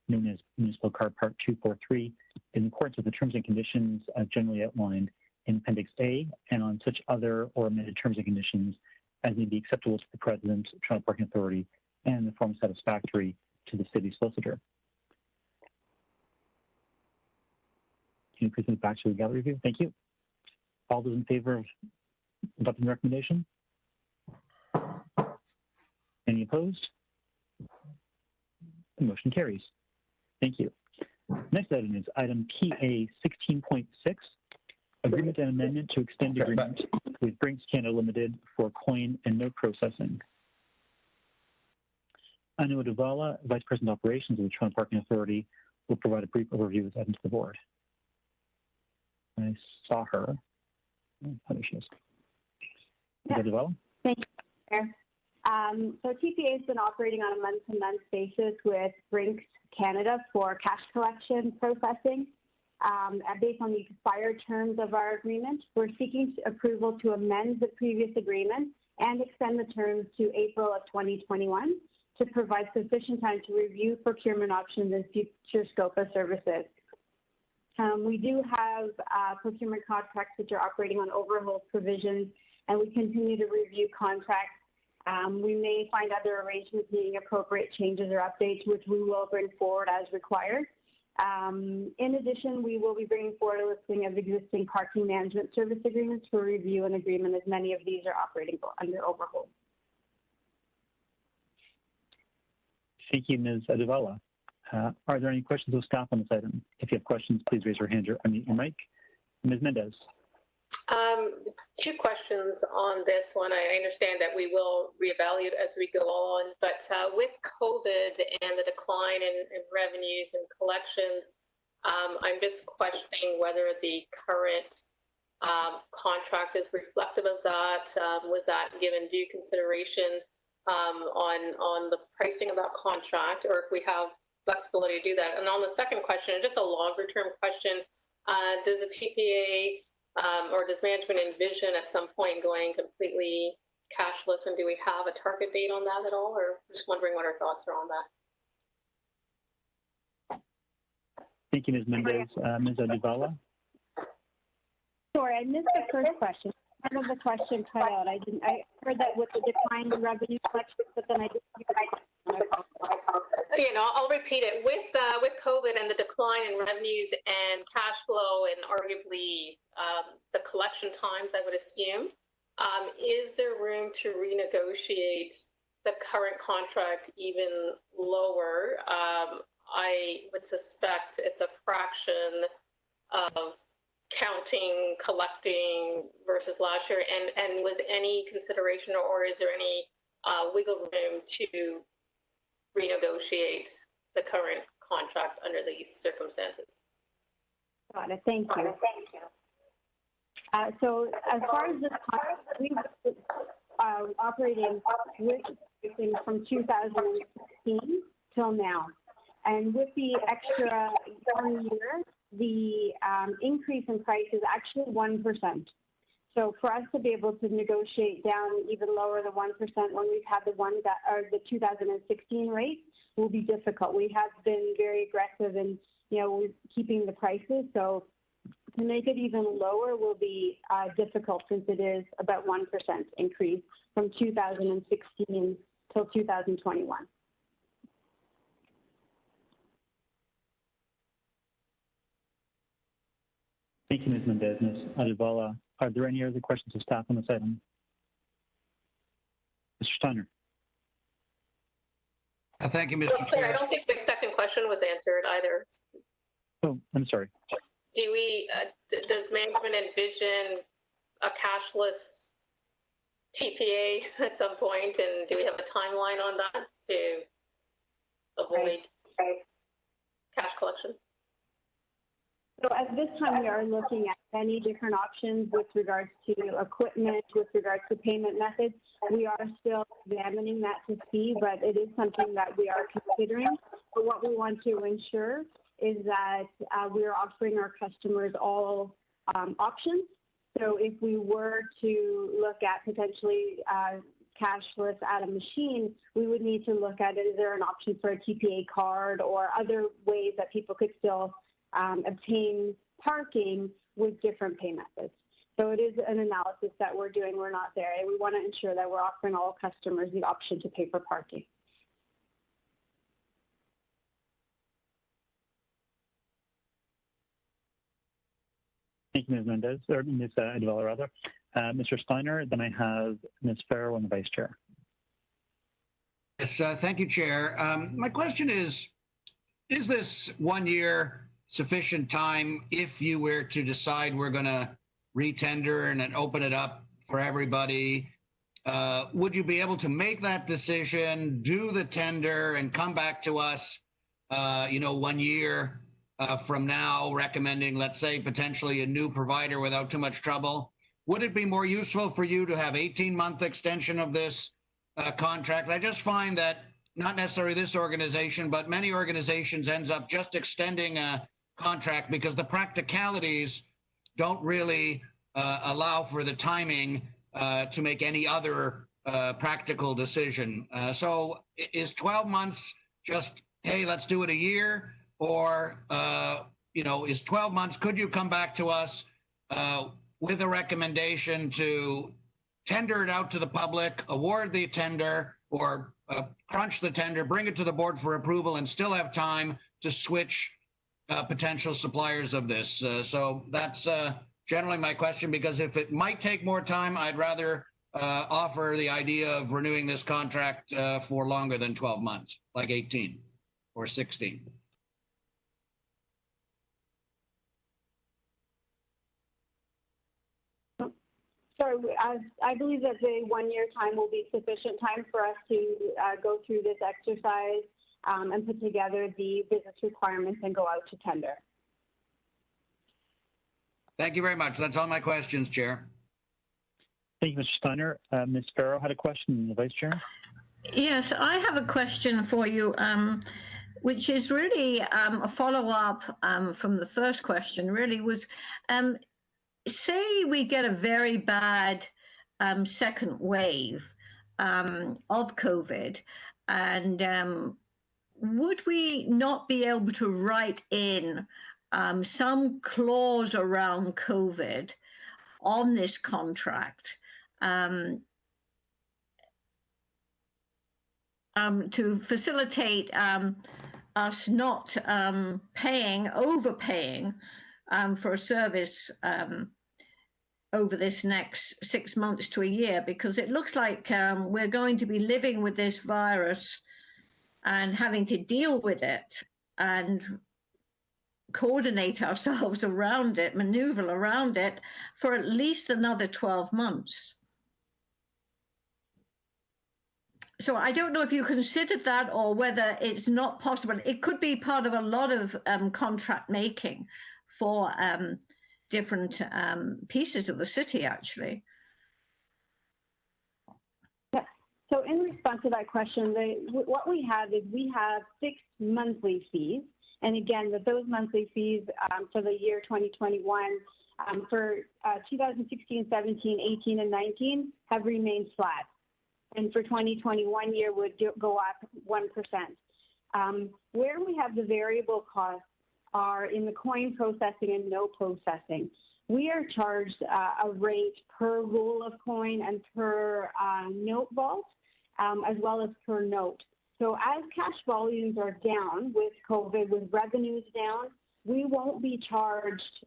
known as Municipal Car Park 243, in accordance with the terms and conditions generally outlined in Appendix A, and on such other or amended terms and conditions as may be acceptable to the President, Toronto Parking Authority, and in the form satisfactory to the City Solicitor. Can you please move back to the gallery view? Thank you. All those in favor of adopting the recommendation? Any opposed? The motion carries. Thank you. Next item is item PA 16.6, agreement and amendment to extend agreement with Brinks Canada Limited for coin and note processing. Anu Aduvala, Vice President of Operations of the Toronto Parking Authority, will provide a brief overview of this item to the board. I saw her. How does she? Yeah. Aduvala? Thank you, Chair. So TPA has been operating on a month-to-month basis with Brinks Canada for cash collection processing. Based on the expired terms of our agreement, we're seeking approval to amend the previous agreement and extend the terms to April of 2021 to provide sufficient time to review procurement options and future scope of services. We do have procurement contracts which are operating on overhaul provisions, and we continue to review contracts. We may find other arrangements needing appropriate changes or updates, which we will bring forward as required. In addition, we will be bringing forward a listing of existing parking management service agreements for review and agreement, as many of these are operating under overhaul. Thank you, Ms. Aduvala. Are there any questions of staff on this item? If you have questions, please raise your hand or unmute your mic. Ms. Mendez. Two questions on this one. I understand that we will reevaluate as we go on, but with COVID and the decline in revenues and collections, I'm just questioning whether the current contract is reflective of that. Was that given due consideration on the pricing of that contract, or if we have flexibility to do that? And on the second question, just a longer term question, does the TPA or does management envision at some point going completely cashless, and do we have a target date on that at all, or just wondering what our thoughts are on that? Thank you, Ms. Mendez. Ms. Aduvala. Sorry, I missed the first question. Part of the question cut out. I heard that with the decline in revenue collections, but then I didn't hear You know, I'll repeat it. With COVID and the decline in revenues and cash flow, and arguably the collection times, I would assume, is there room to renegotiate the current contract even lower? I would suspect it's a fraction of counting, collecting versus last year. And was any consideration, or is there any wiggle room to renegotiate the current contract under these circumstances? Got it. Thank you. So as far as this contract, we've operating with from 2016 till now. And with the extra 1 year, the increase in price is actually 1%. So for us to be able to negotiate down even lower than 1% when we've had the 2016 rate will be difficult. We have been very aggressive in, keeping the prices. So to make it even lower will be difficult, since it is about 1% increase from 2016 till 2021. Thank you, Ms. Mendez. Ms. Aduvala, are there any other questions of staff on this item? Mr. Steiner. Thank you, Mr. Sorry, Chair. I don't think the second question was answered either. Oh, I'm sorry. Do we, does management envision a cashless TPA at some point, and do we have a timeline on that to avoid cash collection? So at this time, we are looking at many different options with regards to equipment, with regards to payment methods. We are still examining that to see, but it is something that we are considering. But what we want to ensure is that we are offering our customers all options. So if we were to look at potentially cashless at a machine, we would need to look at, is there an option for a TPA card or other ways that people could still obtain parking with different pay methods. So it is an analysis that we're doing. We're not there. We want to ensure that we're offering all customers the option to pay for parking. Thank you, Ms. Mendez, or Ms. Advala, rather. Mr. Steiner, then I have Ms. Farrow and the Vice Chair. Yes, thank you, Chair. My question is this 1 year sufficient time if you were to decide we're going to retender and then open it up for everybody? Would you be able to make that decision, do the tender, and come back to us, 1 year from now, recommending, let's say, potentially a new provider without too much trouble? Would it be more useful for you to have 18-month extension of this contract? I just find that not necessarily this organization, but many organizations ends up just extending a contract because the practicalities don't really allow for the timing to make any other practical decision. So is 12 months just, hey, let's do it a year? Or, is 12 months, could you come back to us with a recommendation to tender it out to the public, award the tender, or crunch the tender, bring it to the board for approval, and still have time to switch potential suppliers of this? So that's generally my question, because if it might take more time, I'd rather offer the idea of renewing this contract for longer than 12 months, like 18 or 16. Sorry, I believe that the 1 year time will be sufficient time for us to go through this exercise and put together the business requirements and go out to tender. Thank you very much. That's all my questions, Chair. Thank you, Mr. Steiner. Ms. Farrow had a question, the Vice Chair. Yes, I have a question for you, which is really a follow-up from the first question, really was, say we get a very bad second wave of COVID, and would we not be able to write in some clause around COVID on this contract to facilitate us not overpaying for a service over this next 6 months to a year, because it looks like we're going to be living with this virus and having to deal with it and coordinate ourselves around it, maneuver around it for at least another 12 months. So I don't know if you considered that or whether it's not possible. It could be part of a lot of contract making for different pieces of the city, actually. Yeah. So in response to that question, what we have is we have 6 monthly fees. And again, with those monthly fees for the year 2021, for 2016, 17, 18, and 19 have remained flat. And for 2021 year would go up 1%. Where we have the variable costs are in the coin processing and note processing. We are charged a rate per roll of coin and per note vault, as well as per note. So as cash volumes are down with COVID, with revenues down, we won't be charged,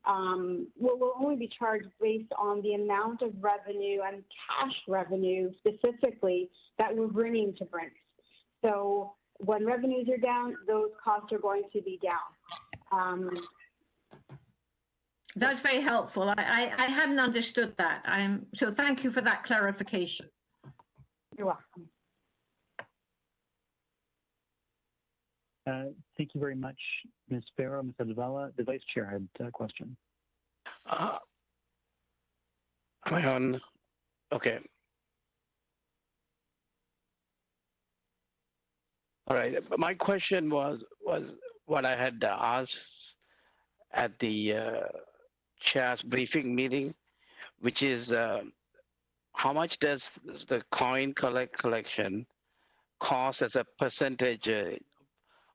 we'll only be charged based on the amount of revenue and cash revenue specifically that we're bringing to Brinks. So when revenues are down, those costs are going to be down. That's very helpful. I hadn't understood that. So thank you for that clarification. You're welcome. Thank you very much, Ms. Farrow. Ms. Advala, the Vice Chair had a question. Am I on? Okay. All right. My question was what I had asked at the chair's briefing meeting, which is how much does the coin collection cost as a percentage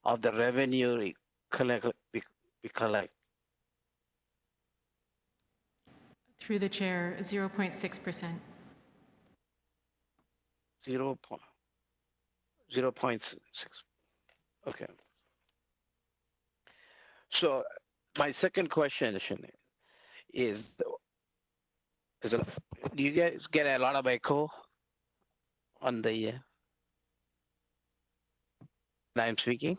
of the revenue we collect? Through the chair, 0.6%. 0.6. Okay. So my second question is, do you guys get a lot of echo on the when I'm speaking?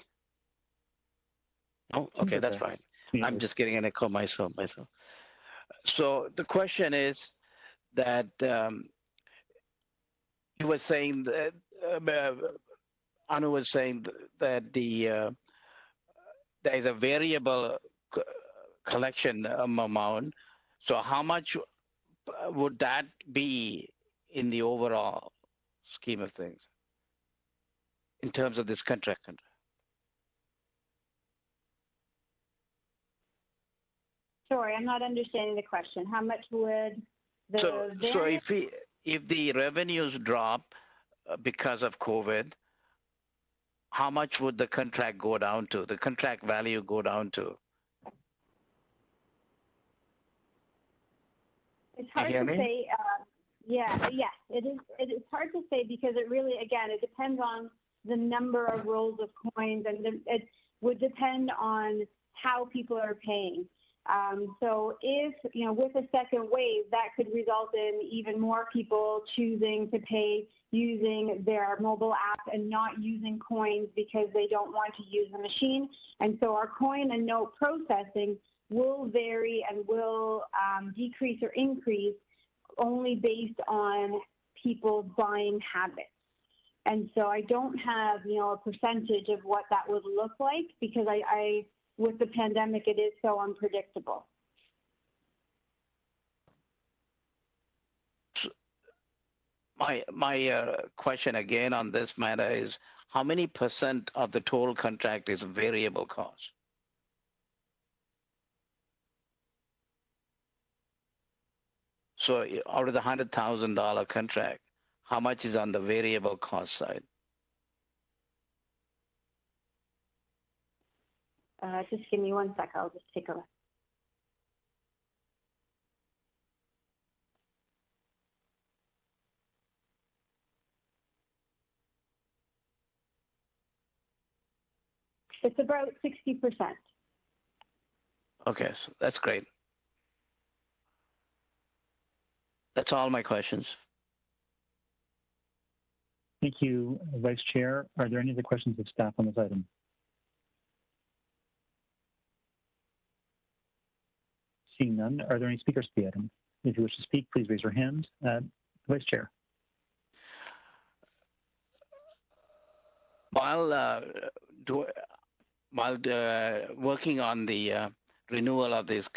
No? Okay, that's fine. I'm just getting an echo myself. So the question is that you were saying that Anu was saying that there is a variable collection amount. So how much would that be in the overall scheme of things in terms of this contract? Sorry, I'm not understanding the question. How much would the So if the revenues drop because of COVID, how much would the contract go down to? The contract value go down to? It's hard to say. Yes, it is. It's hard to say because it really, again, it depends on the number of rolls of coins, and it would depend on how people are paying. So if, with a second wave, that could result in even more people choosing to pay using their mobile app and not using coins because they don't want to use the machine. And so our coin and note processing will vary and will decrease or increase only based on people's buying habits. And so I don't have, a percentage of what that would look like because I with the pandemic, it is so unpredictable. My question again on this matter is, how many % of the total contract is variable cost? So out of the $100,000 contract, how much is on the variable cost side? Just give me 1 sec. I'll just take a look. It's about 60%. Okay, so that's great. That's all my questions. Thank you, Vice Chair. Are there any other questions of staff on this item? Seeing none, are there any speakers to the item? If you wish to speak, please raise your hand. Vice Chair. While working on the renewal of these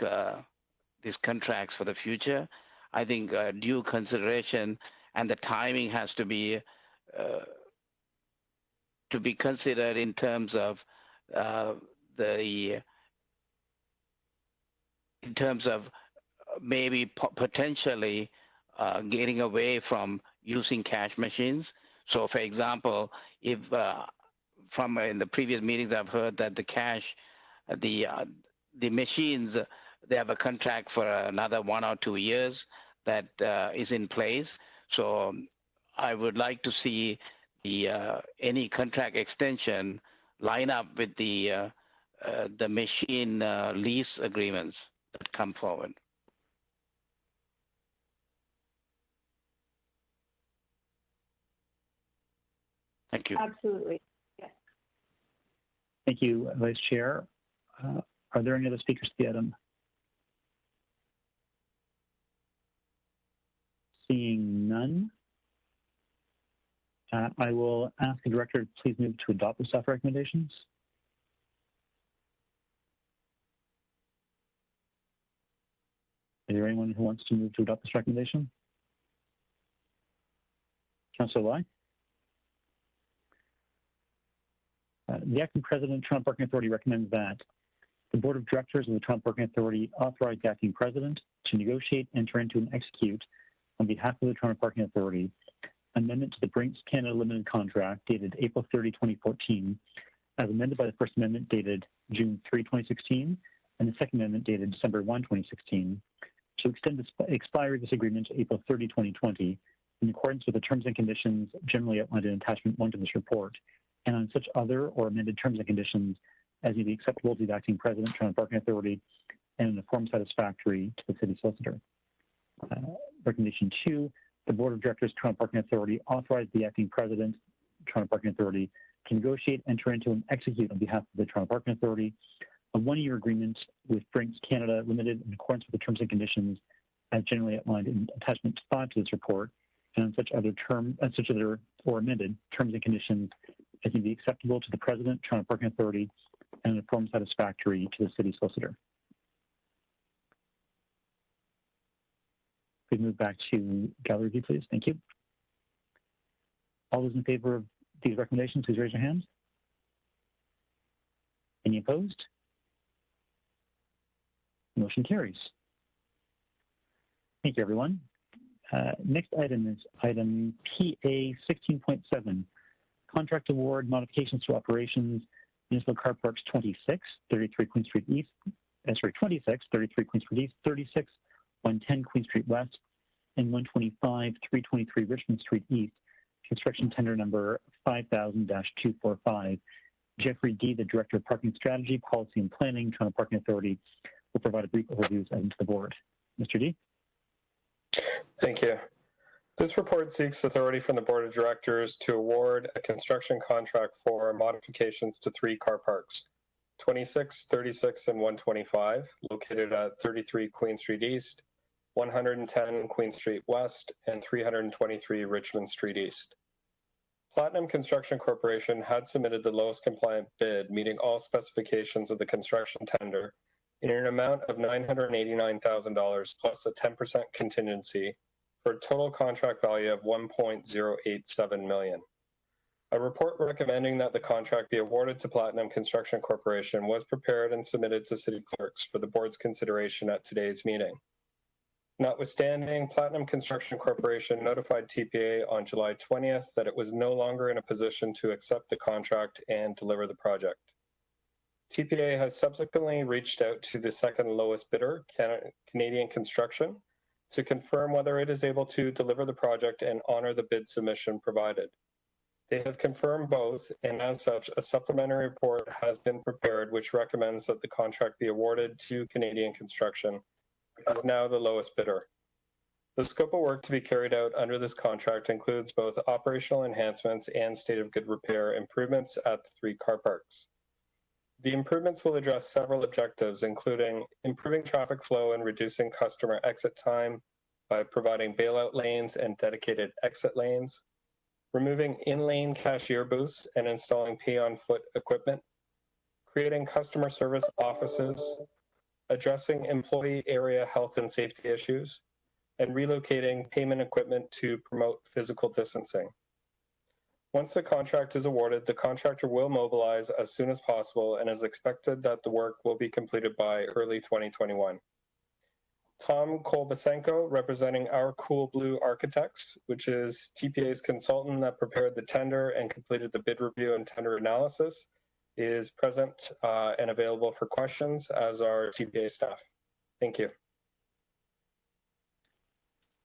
contracts for the future, I think due consideration and the timing has to be considered in terms of maybe potentially getting away from using cash machines. So, for example, if from in the previous meetings I've heard that the cash, the machines, they have a contract for another 1 or 2 years that is in place. So I would like to see the any contract extension line up with the machine lease agreements that come forward. Thank you. Absolutely. Yes. Thank you, Vice Chair. Are there any other speakers to the item? Seeing none, I will ask the Director to please move to adopt the staff recommendations. Is there anyone who wants to move to adopt this recommendation? Councillor Lai? The acting president, Toronto Parking Authority, recommends that the Board of Directors of the Toronto Parking Authority authorize the acting president to negotiate, enter into, and execute on behalf of the Toronto Parking Authority amendment to the Brinks Canada Limited Contract dated April 30, 2014, as amended by the First Amendment dated June 3, 2016, and the Second Amendment dated December 1, 2016, to extend the expiry of this agreement to April 30, 2020, in accordance with the terms and conditions generally outlined in Attachment 1 to this report, and on such other or amended terms and conditions as may be acceptable to the acting president, Toronto Parking Authority, and in a form satisfactory to the city solicitor. Recommendation 2, the Board of Directors, Toronto Parking Authority, authorize the acting president, Toronto Parking Authority, to negotiate, enter into, and execute on behalf of the Toronto Parking Authority a one-year agreement with Brinks Canada Limited in accordance with the terms and conditions as generally outlined in Attachment 5 to this report, and on such other or amended terms and conditions as may be acceptable to the President, Toronto Parking Authority, and in a form satisfactory to the city solicitor. Please move back to gallery view, please. Thank you. All those in favor of these recommendations, please raise your hands. Any opposed? Motion carries. Thank you, everyone. Next item is item PA 16.7, contract award modifications to operations, Municipal Car Parks 26, 33 Queen Street East, 26, 33 Queen Street East, 36, 110 Queen Street West, and 125, 323 Richmond Street East, construction tender number 5000-245. Jeffrey D., the Director of Parking Strategy, Policy and Planning, Toronto Parking Authority, will provide a brief overview of item to the board. Mr. D. Thank you. This report seeks authority from the Board of Directors to award a construction contract for modifications to 3 car parks, 26, 36, and 125, located at 33 Queen Street East, 110 Queen Street West, and 323 Richmond Street East. Platinum Construction Corporation had submitted the lowest compliant bid, meeting all specifications of the construction tender, in an amount of $989,000 plus a 10% contingency, for a total contract value of $1.087 million. A report recommending that the contract be awarded to Platinum Construction Corporation was prepared and submitted to city clerks for the board's consideration at today's meeting. Notwithstanding, Platinum Construction Corporation notified TPA on July 20th that it was no longer in a position to accept the contract and deliver the project. TPA has subsequently reached out to the second lowest bidder, Canadian Construction, to confirm whether it is able to deliver the project and honor the bid submission provided. They have confirmed both, and as such, a supplementary report has been prepared which recommends that the contract be awarded to Canadian Construction, which is now the lowest bidder. The scope of work to be carried out under this contract includes both operational enhancements and state of good repair improvements at the 3 car parks. The improvements will address several objectives, including improving traffic flow and reducing customer exit time by providing bailout lanes and dedicated exit lanes, removing in-lane cashier booths and installing pay-on-foot equipment, creating customer service offices, addressing employee area health and safety issues, and relocating payment equipment to promote physical distancing. Once the contract is awarded, the contractor will mobilize as soon as possible and is expected that the work will be completed by early 2021. Tom Kolbasenko, representing Our Cool Blue Architects, which is TPA's consultant that prepared the tender and completed the bid review and tender analysis, is present and available for questions, as are TPA staff. Thank you.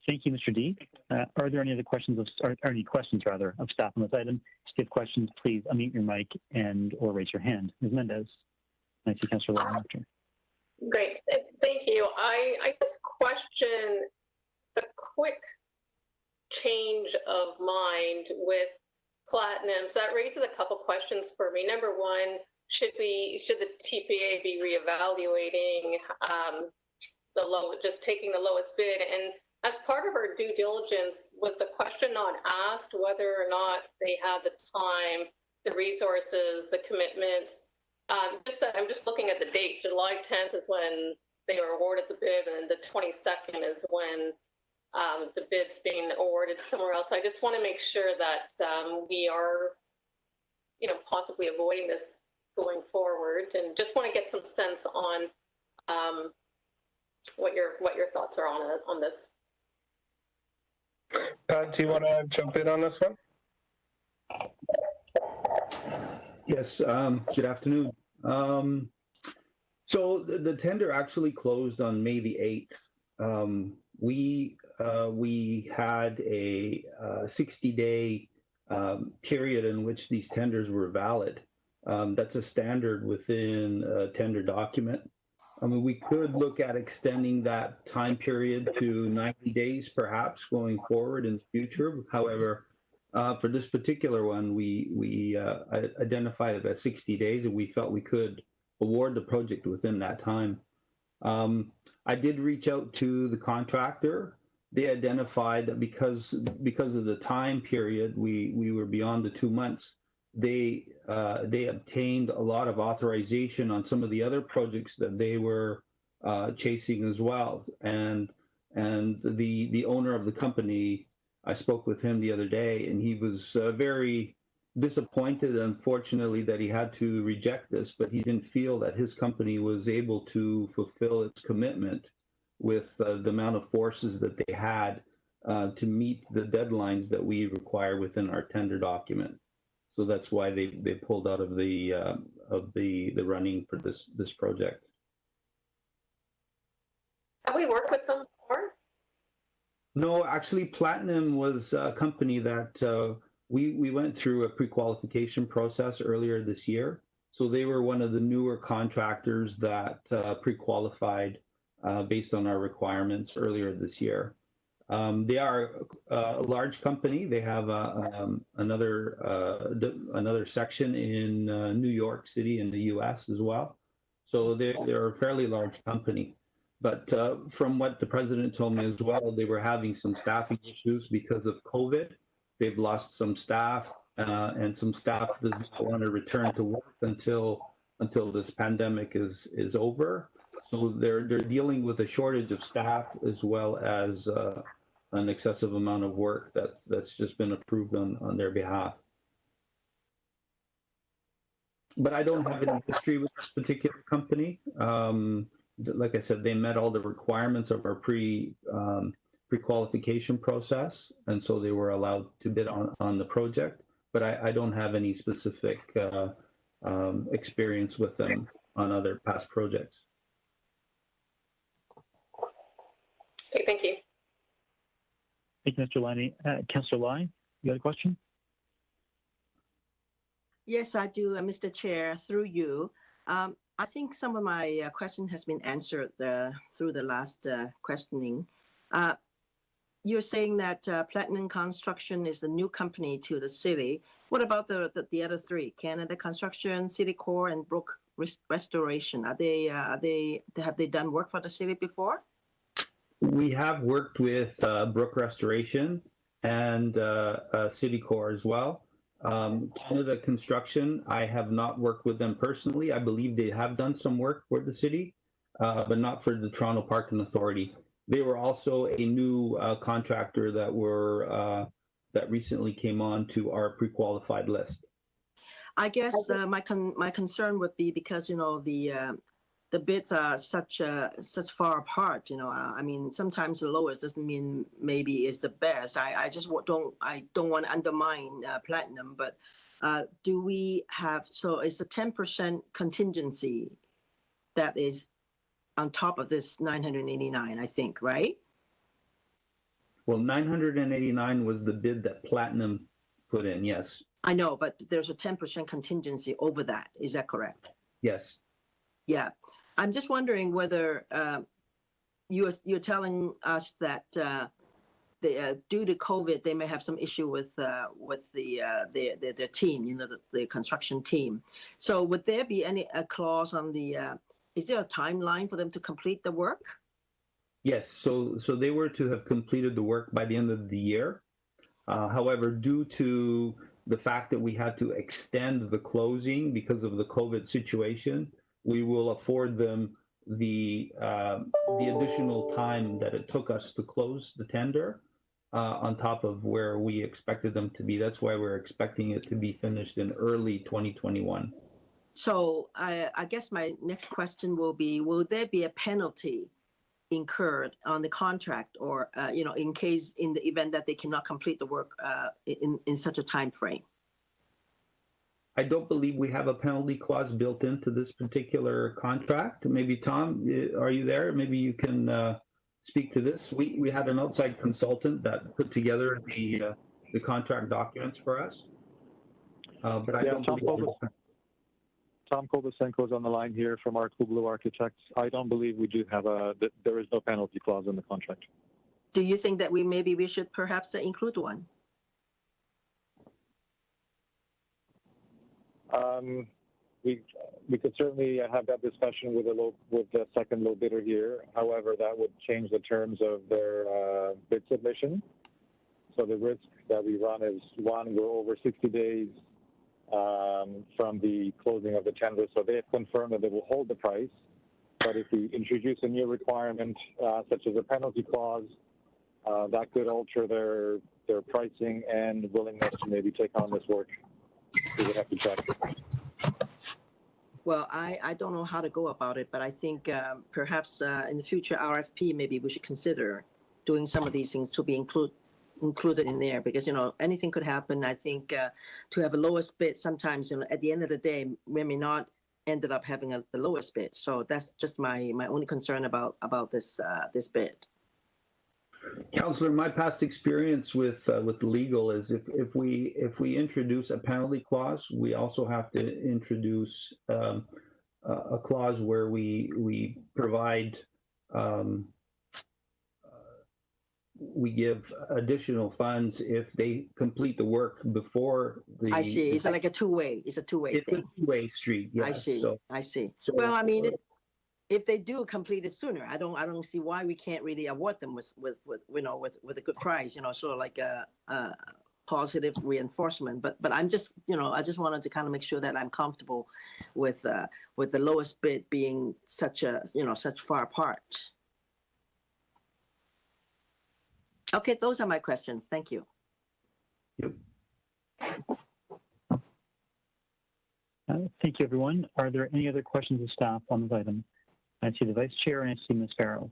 Thank you, Mr. D. Are there any other questions of staff on this item? If you have questions, please unmute your mic or raise your hand. Ms. Mendez. I see Councillor Long after. Great, thank you. I just question the quick change of mind with Platinum. So that raises a couple questions for me. Number one, should the TPA be reevaluating just taking the lowest bid? And as part of our due diligence, was the question not asked whether or not they had the time, the resources, the commitments? I'm just looking at the dates. July 10th is when they were awarded the bid, and the 22nd is when the bid's being awarded somewhere else. So I just want to make sure that we are, possibly avoiding this going forward, and just want to get some sense on what your thoughts are on this. Pat, do you want to jump in on this one? Yes, good afternoon. So the tender actually closed on May the 8th. We had a 60-day period in which these tenders were valid. That's a standard within a tender document. I mean, we could look at extending that time period to 90 days, perhaps, going forward in the future. However, for this particular one, we identified it as 60 days, and we felt we could award the project within that time. I did reach out to the contractor. They identified that because of the time period, we were beyond the 2 months. They obtained a lot of authorization on some of the other projects that they were chasing as well. And the owner of the company, I spoke with him the other day, and he was very disappointed, unfortunately, that he had to reject this, but he didn't feel that his company was able to fulfill its commitment with the amount of forces that they had to meet the deadlines that we require within our tender document. So that's why they pulled out of the running for this project. Have we worked with them before? No, actually, Platinum was a company that we went through a pre-qualification process earlier this year. So they were one of the newer contractors that pre-qualified based on our requirements earlier this year. They are a large company. They have another section in New York City in the U.S. as well. So they're a fairly large company. But from what the president told me as well, they were having some staffing issues because of COVID. They've lost some staff, and some staff does not want to return to work until this pandemic is over. So they're dealing with a shortage of staff as well as an excessive amount of work that's just been approved on their behalf. But I don't have any history with this particular company. Like I said, they met all the requirements of our pre-qualification process, and so they were allowed to bid on the project. But I don't have any specific experience with them on other past projects. Okay, thank you. Thank you, Mr. Laney. Councillor Lai, you got a question? Yes, I do, Mr. Chair, through you. I think some of my question has been answered through the last questioning. You're saying that Platinum Construction is the new company to the city. What about the other three? Canada Construction, City Core, and Brook Restoration. Have they done work for the city before? We have worked with Brook Restoration and City Core as well. Canada Construction, I have not worked with them personally. I believe they have done some work for the city, but not for the Toronto Parking Authority. They were also a new contractor that recently came on to our pre-qualified list. I guess my concern would be because the bids are such far apart. I mean, sometimes the lowest doesn't mean maybe it's the best. I don't want to undermine Platinum, but do we have, so it's a 10% contingency that is on top of this 989, I think, right? Well, 989 was the bid that Platinum put in, yes. I know, but there's a 10% contingency over that. Is that correct? Yes. Yeah. I'm just wondering whether you're telling us that due to COVID, they may have some issue with their team, the construction team. So would there be any clause on the? Is there a timeline for them to complete the work? Yes. So they were to have completed the work by the end of the year. However, due to the fact that we had to extend the closing because of the COVID situation, we will afford them the additional time that it took us to close the tender on top of where we expected them to be. That's why we're expecting it to be finished in early 2021. So I guess my next question will be, will there be a penalty incurred on the contract, or in the event that they cannot complete the work in such a time frame? I don't believe we have a penalty clause built into this particular contract. Maybe Tom, are you there? Maybe you can speak to this. We had an outside consultant that put together the contract documents for us, but I don't believe. Tom Kovasenko is on the line here from our Kublu Architects. I don't believe we do have there is no penalty clause in the contract. Do you think that we should perhaps include one? We could certainly have that discussion with the second low bidder here. However, that would change the terms of their bid submission. So the risk that we run is, one, we're over 60 days from the closing of the tender. So they have confirmed that they will hold the price. But if we introduce a new requirement, such as a penalty clause, that could alter their pricing and willingness to maybe take on this work. We would have to check. Well, I don't know how to go about it, but I think perhaps in the future RFP, maybe we should consider doing some of these things to be included in there, because anything could happen. I think to have a lowest bid, sometimes at the end of the day, we may not ended up having the lowest bid. So that's just my only concern about this bid. Councillor, my past experience with legal is if we introduce a penalty clause, we also have to introduce a clause where we provide we give additional funds if they complete the work before the. I see. It's like a two-way. It's a two-way thing. It's a two-way street. Yes. I see. So, I see. So, well, I mean, if they do complete it sooner, I don't see why we can't really award them with a good price. Sort of like a positive reinforcement. But I'm just I just wanted to kind of make sure that I'm comfortable with the lowest bid being such far apart. Okay, those are my questions. Thank you. Yep. Thank you, everyone. Are there any other questions of staff on this item? I see the Vice Chair and I see Ms. Farrell.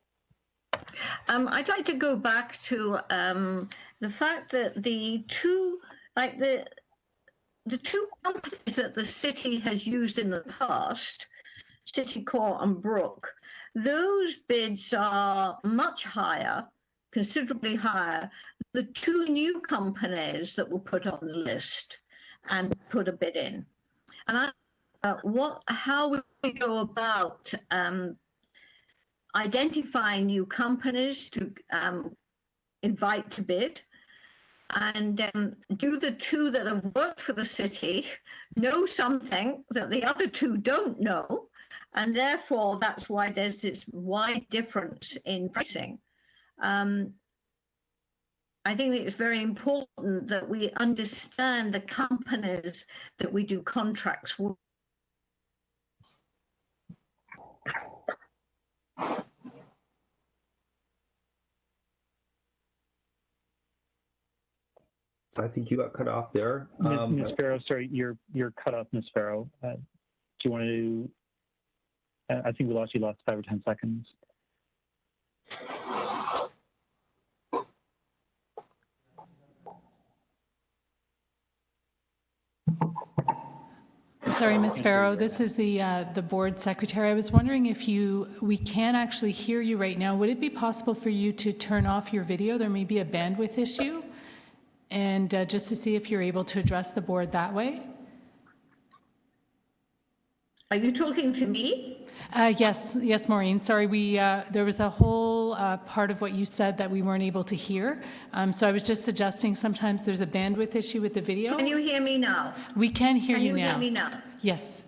I'd like to go back to the fact that the two companies that the city has used in the past, City Core and Brook, those bids are much higher, considerably higher. The two new companies that were put on the list and put a bid in. And how will we go about identifying new companies to invite to bid? And do the two that have worked for the city know something that the other two don't know? And therefore, that's why there's this wide difference in pricing. I think that it's very important that we understand the companies that we do contracts with. I think you got cut off there. Ms. Farrow, sorry, you're cut off, Ms. Farrow. Do you want to? I think we lost 5 or 10 seconds. I'm sorry, Ms. Farrow, this is the board secretary. I was wondering if we can actually hear you right now. Would it be possible for you to turn off your video? There may be a bandwidth issue. And just to see if you're able to address the board that way. Are you talking to me? Yes, Maureen. Sorry, there was a whole part of what you said that we weren't able to hear. So I was just suggesting sometimes there's a bandwidth issue with the video. Can you hear me now? We can hear you now. Can you hear me now? Yes.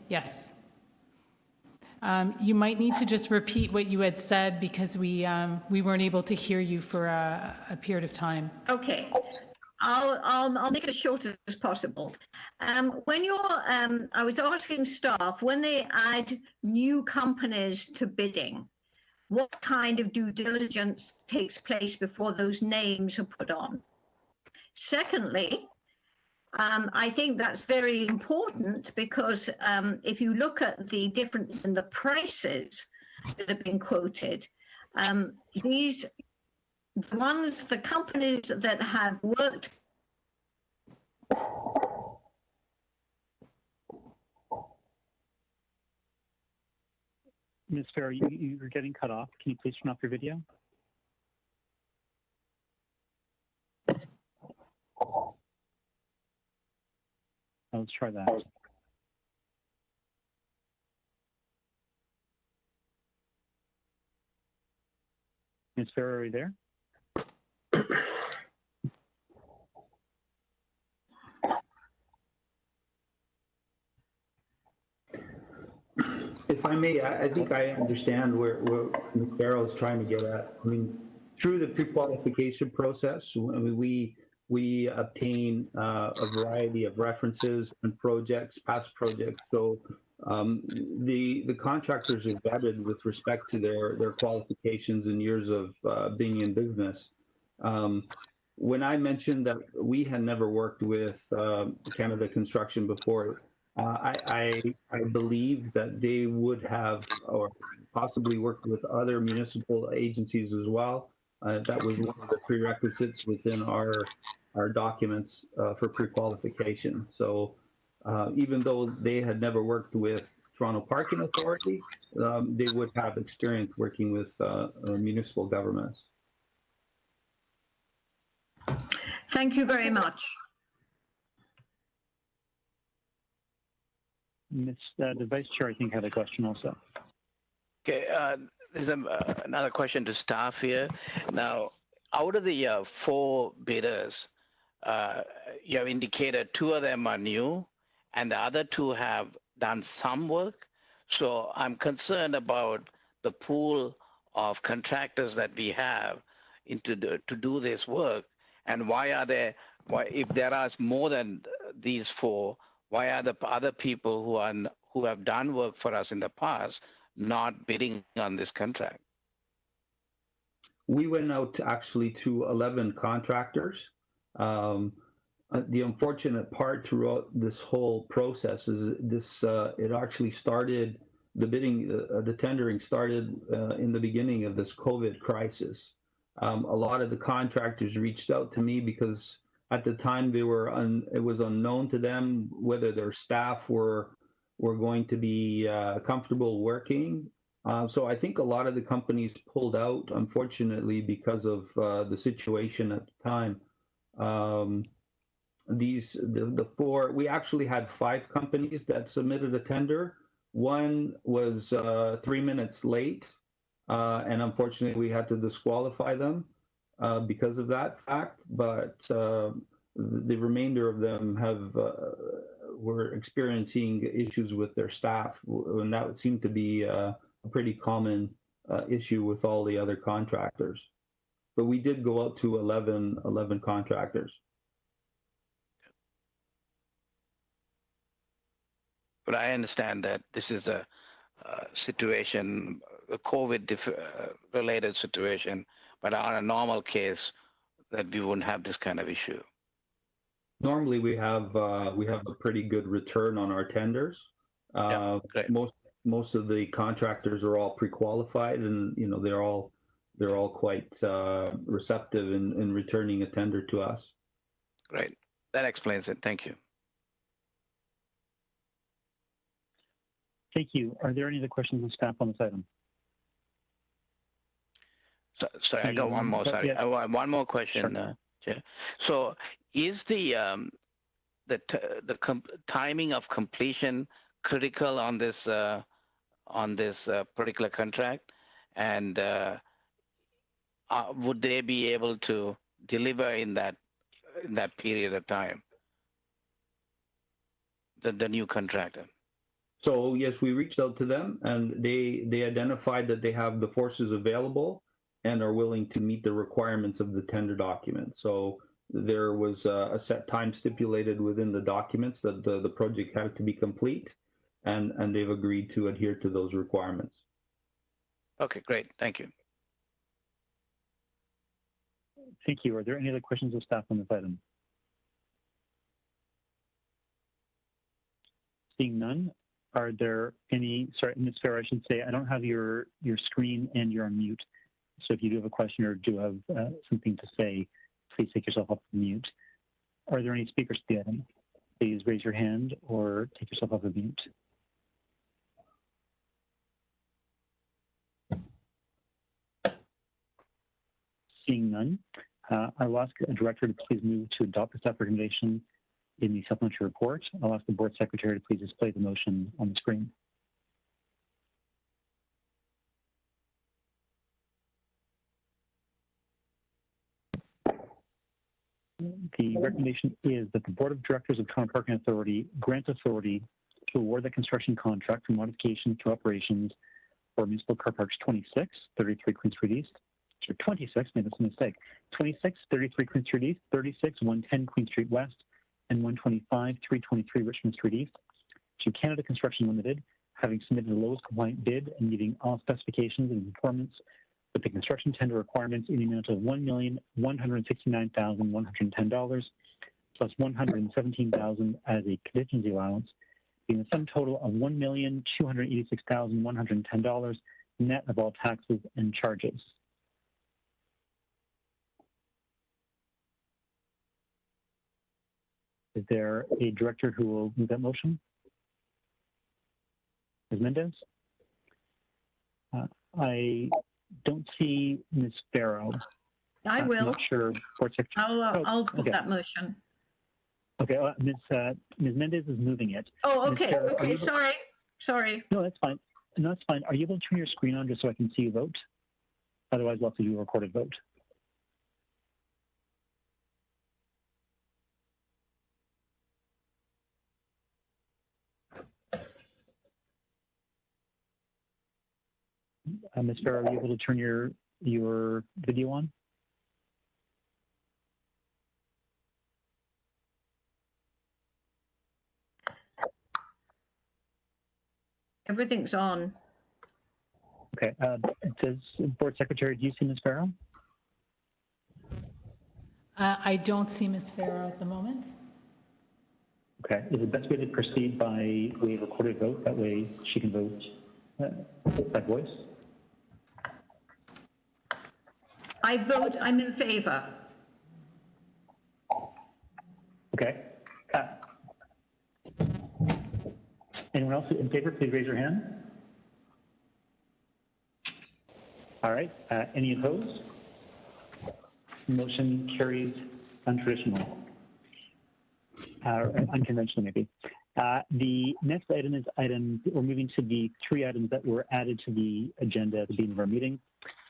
You might need to just repeat what you had said because we weren't able to hear you for a period of time. Okay. I'll make it as short as possible. When I was asking staff, when they add new companies to bidding, what kind of due diligence takes place before those names are put on? Secondly, I think that's very important because if you look at the difference in the prices that have been quoted, the companies that have worked. Ms. Farrow, you're getting cut off. Can you please turn off your video? Let's try that. Ms. Farrow, are you there? If I may, I think I understand where Ms. Farrow is trying to get at. I mean, through the pre-qualification process, we obtain a variety of references and projects, past projects. So the contractors are vetted with respect to their qualifications and years of being in business. When I mentioned that we had never worked with Canada Construction before, I believe that they would have or possibly worked with other municipal agencies as well. That was one of the prerequisites within our documents for pre-qualification. So even though they had never worked with Toronto Parking Authority, they would have experience working with municipal governments. Thank you very much. The Vice Chair, I think, had a question also. Okay, there's another question to staff here. Now, out of the 4 bidders, you have indicated 2 of them are new and the other 2 have done some work. So I'm concerned about the pool of contractors that we have to do this work. And why, if there are more than these 4, why are the other people who have done work for us in the past not bidding on this contract? We went out actually to 11 contractors. The unfortunate part throughout this whole process is it actually started, the tendering started in the beginning of this COVID crisis. A lot of the contractors reached out to me because at the time it was unknown to them whether their staff were going to be comfortable working. So I think a lot of the companies pulled out, unfortunately, because of the situation at the time. The 4, we actually had 5 companies that submitted a tender. One was 3 minutes late, and unfortunately we had to disqualify them because of that fact. But the remainder of them were experiencing issues with their staff, and that would seem to be a pretty common issue with all the other contractors. But we did go out to 11 contractors. But I understand that this is a situation, a COVID-related situation, but on a normal case, that we wouldn't have this kind of issue. Normally, we have a pretty good return on our tenders. Most of the contractors are all pre-qualified, and they're all quite receptive in returning a tender to us. Right, that explains it. Thank you. Thank you. Are there any other questions of staff on this item? Sorry, I got one more. Sorry, yeah. I want one more question, Sure. Chair. So, is the timing of completion critical on this particular contract, and would they be able to deliver in that period of time? The new contractor. So yes, we reached out to them, and they identified that they have the forces available and are willing to meet the requirements of the tender document. So There was a set time stipulated within the documents that the project had to be complete, and they've agreed to adhere to those requirements. Okay, great. Thank you. Thank you. Are there any other questions of staff on this item? Seeing none, are there any, sorry, Ms. Farrow, I should say, I don't have your screen and you're on mute. So if you do have a question or do have something to say, please take yourself off of mute. Are there any speakers to the item? Please raise your hand or take yourself off of mute. Seeing none, I will ask a director to please move to adopt the staff recommendation in the supplementary report. I'll ask the board secretary to please display the motion on the screen. The recommendation is that the Board of Directors of Toronto Parking Authority grant authority to award the construction contract for modifications to operations for Municipal Car Parks 26, 33 Queen Street East, or 26, maybe that's a mistake, 26, 33 Queen Street East, 36, 110 Queen Street West, and 125, 323 Richmond Street East to Canada Construction Limited, having submitted the lowest compliant bid and meeting all specifications in conformance with the construction tender requirements in the amount of $1,169,110 plus $117,000 as a contingency allowance, being a sum total of $1,286,110 net of all taxes and charges. Is there a director who will move that motion? Ms. Mendez? I don't see Ms. Farrow. I will. I'm not sure. I'll put okay. that motion. Okay, Ms. Mendez is moving it. Oh, okay. Farrow, Okay, sorry. No, that's fine. No, that's fine. Are you able to turn your screen on just so I can see you vote? Otherwise, we'll have to do a recorded vote. Ms. Farrow, are you able to turn your video on? Everything's on. Okay. Does Board Secretary, do you see Ms. Farrow? I don't see Ms. Farrow at the moment. Okay. Is the best way to proceed by way of recorded vote? That way she can vote by voice? I'm in favor. Okay. Anyone else in favor, please raise your hand. All right. Any opposed? Motion carries unconventional, maybe. The next item is we're moving to the three items that were added to the agenda at the beginning of our meeting.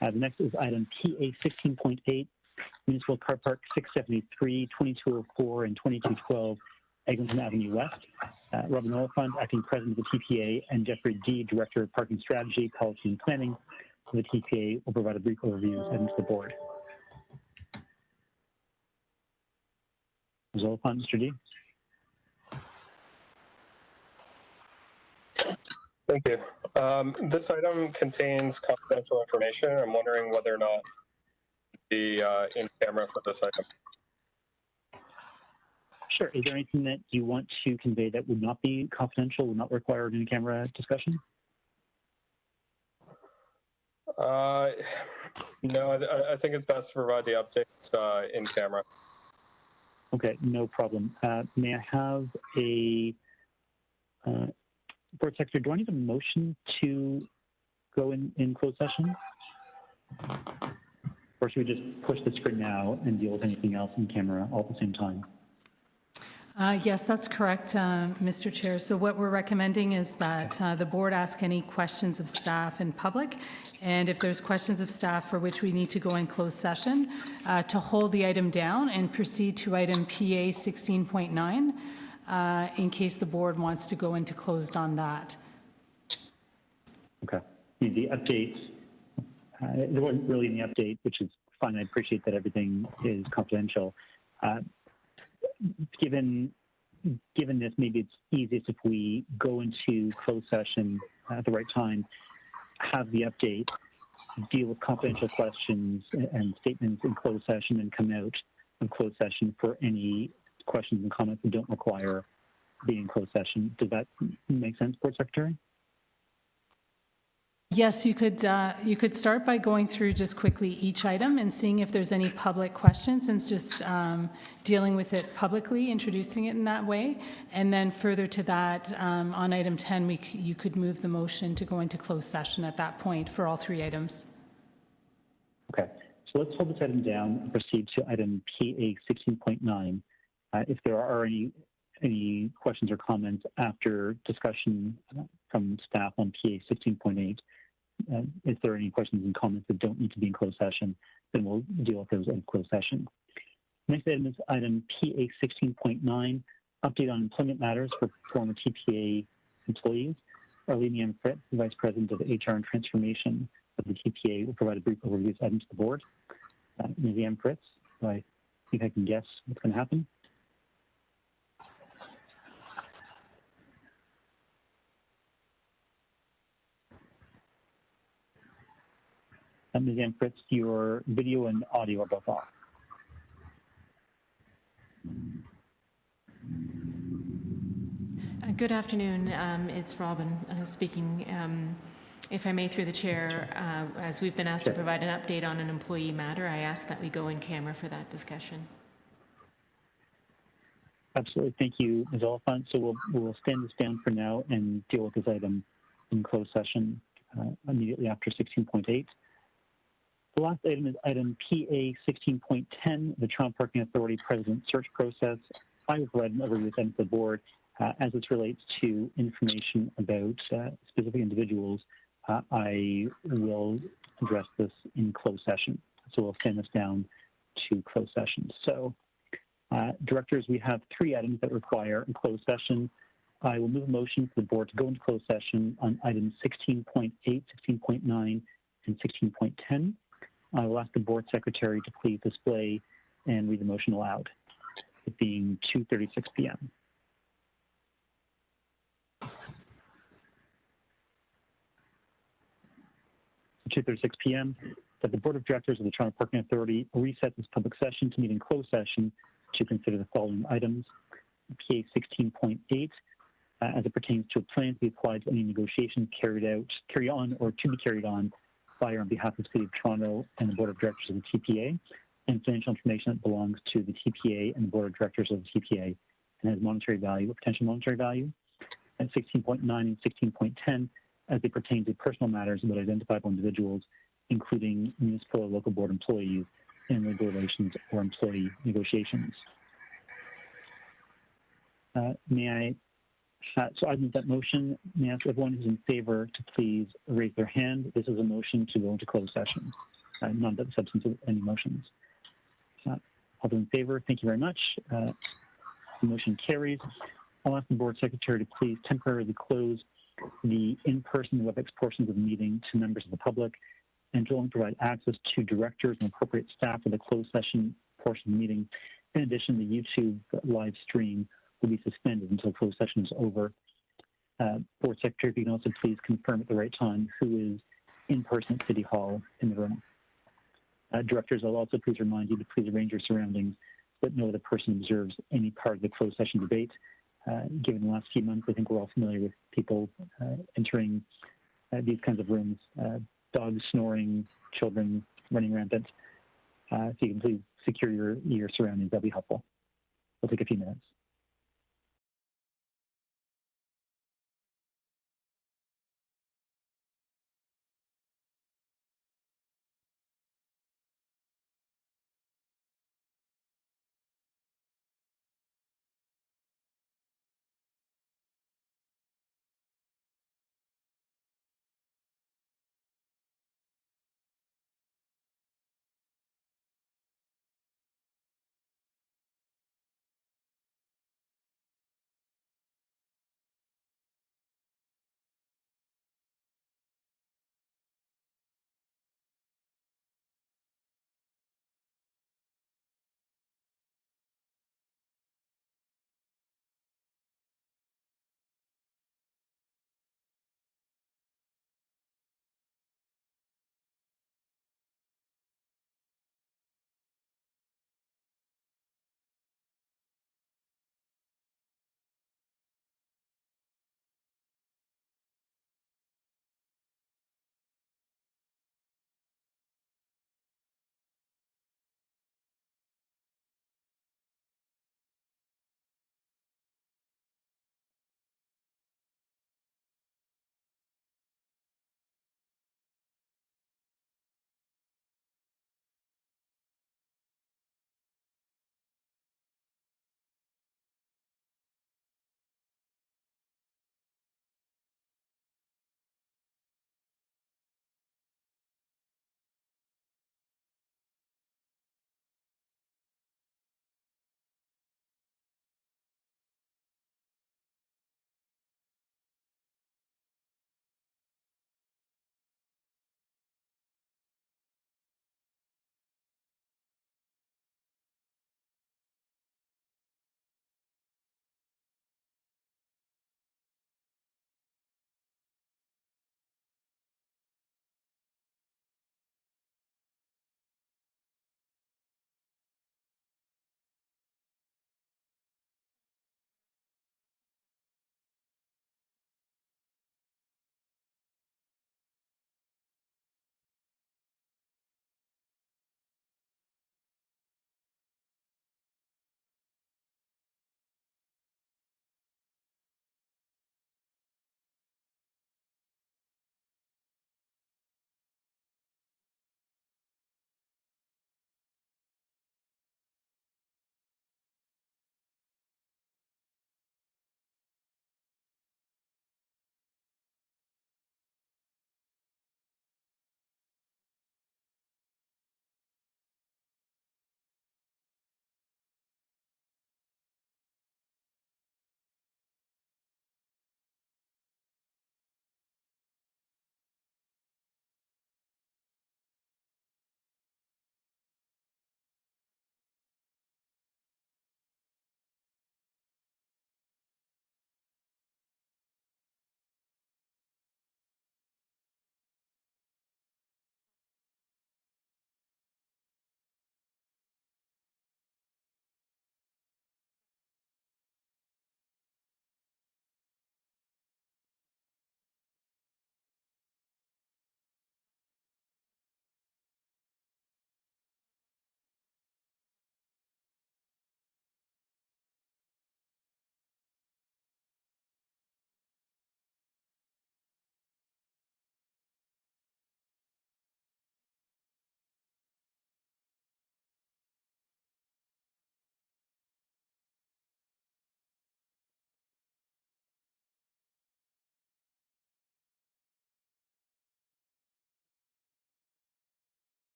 The next is item PA 16.8, Municipal Car Park 673, 2204, and 2212, Eglinton Avenue West. Robin Oliphant, acting president of the TPA, and Jeffrey D., director of parking strategy, policy, and planning of the TPA, will provide a brief overview of items to the board. Ms. Oliphant, Mr. D. Thank you. This item contains confidential information. I'm wondering whether or not be in camera for this item. Sure. Is there anything that you want to convey that would not be confidential, would not require an in-camera discussion? No, I think it's best to provide the updates in camera. Okay, no problem. May I have a Board Secretary, do I need a motion to go in closed session? Or should we just push the screen now and deal with anything else in camera all at the same time? Yes, that's correct, Mr. Chair. So what we're recommending is that the board ask any questions of staff in public, and if there's questions of staff for which we need to go in closed session, to hold the item down and proceed to item PA 16.9 in case the board wants to go into closed on that. Okay. The update, there wasn't really any update, which is fine. I appreciate that everything is confidential. Given this, maybe it's easiest if we go into closed session at the right time, have the update, deal with confidential questions and statements in closed session, and come out of closed session for any questions and comments that don't require being in closed session. Does that make sense, Board Secretary? Yes, you could start by going through just quickly each item and seeing if there's any public questions and just dealing with it publicly, introducing it in that way. And then further to that, on item 10, you could move the motion to go into closed session at that point for all 3 items. Okay, so let's hold this item down and proceed to item PA 16.9. If there are any questions or comments after discussion from staff on PA 16.8, if there are any questions and comments that don't need to be in closed session, then we'll deal with those in closed session. Next item is item PA 16.9, update on employment matters for former TPA employees. Arlene M. Fritz, the Vice President of HR and Transformation of the TPA, will provide a brief overview of this item to the board. Ms. M. Fritz, I think I can guess what's going to happen. Ms. M. Fritz, your video and audio are both off. Good afternoon. It's Robin speaking. If I may, through the chair, as we've been asked to provide an update on an employee matter, I ask that we go in camera for that discussion. Absolutely. Thank you, Ms. Oliphant. So we'll stand this down for now and deal with this item in closed session immediately after 16.8. The last item is item PA 16.10, the Toronto Parking Authority President Search Process. I will provide an overview of the board as it relates to information about specific individuals. I will address this in closed session. So we'll stand this down to closed session. So directors, we have 3 items that require a closed session. I will move a motion for the board to go into closed session on items 16.8, 16.9, and 16.10. I will ask the board secretary to please display and read the motion aloud, it being 2:36 p.m. 2:36 p.m. that the Board of Directors of the Toronto Parking Authority reset this public session to meet in closed session to consider the following items. PA 16.8, as it pertains to a plan to be applied to any negotiations carry on or to be carried on by or on behalf of the City of Toronto and the Board of Directors of the TPA, and financial information that belongs to the TPA and the Board of Directors of the TPA and has monetary value or potential monetary value. And 16.9 and 16.10, as they pertain to personal matters about identifiable individuals, including municipal or local board employees in labor relations or employee negotiations. So I move that motion. May I ask everyone who's in favor to please raise their hand. This is a motion to go into closed session, not about the substance of any motions. All those in favor, thank you very much. The motion carries. I'll ask the board secretary to please temporarily close the in-person WebEx portions of the meeting to members of the public and to only provide access to directors and appropriate staff for the closed session portion of the meeting. In addition, the YouTube live stream will be suspended until closed session is over. Board Secretary, if you can also please confirm at the right time who is in person at City Hall in the room. Directors, I'll also please remind you to please arrange your surroundings that no other person observes any part of the closed session debate. Given the last few months, I think we're all familiar with people entering these kinds of rooms, dogs snoring, children running rampant. If you can please secure your surroundings, that'd be helpful. It'll take a few minutes.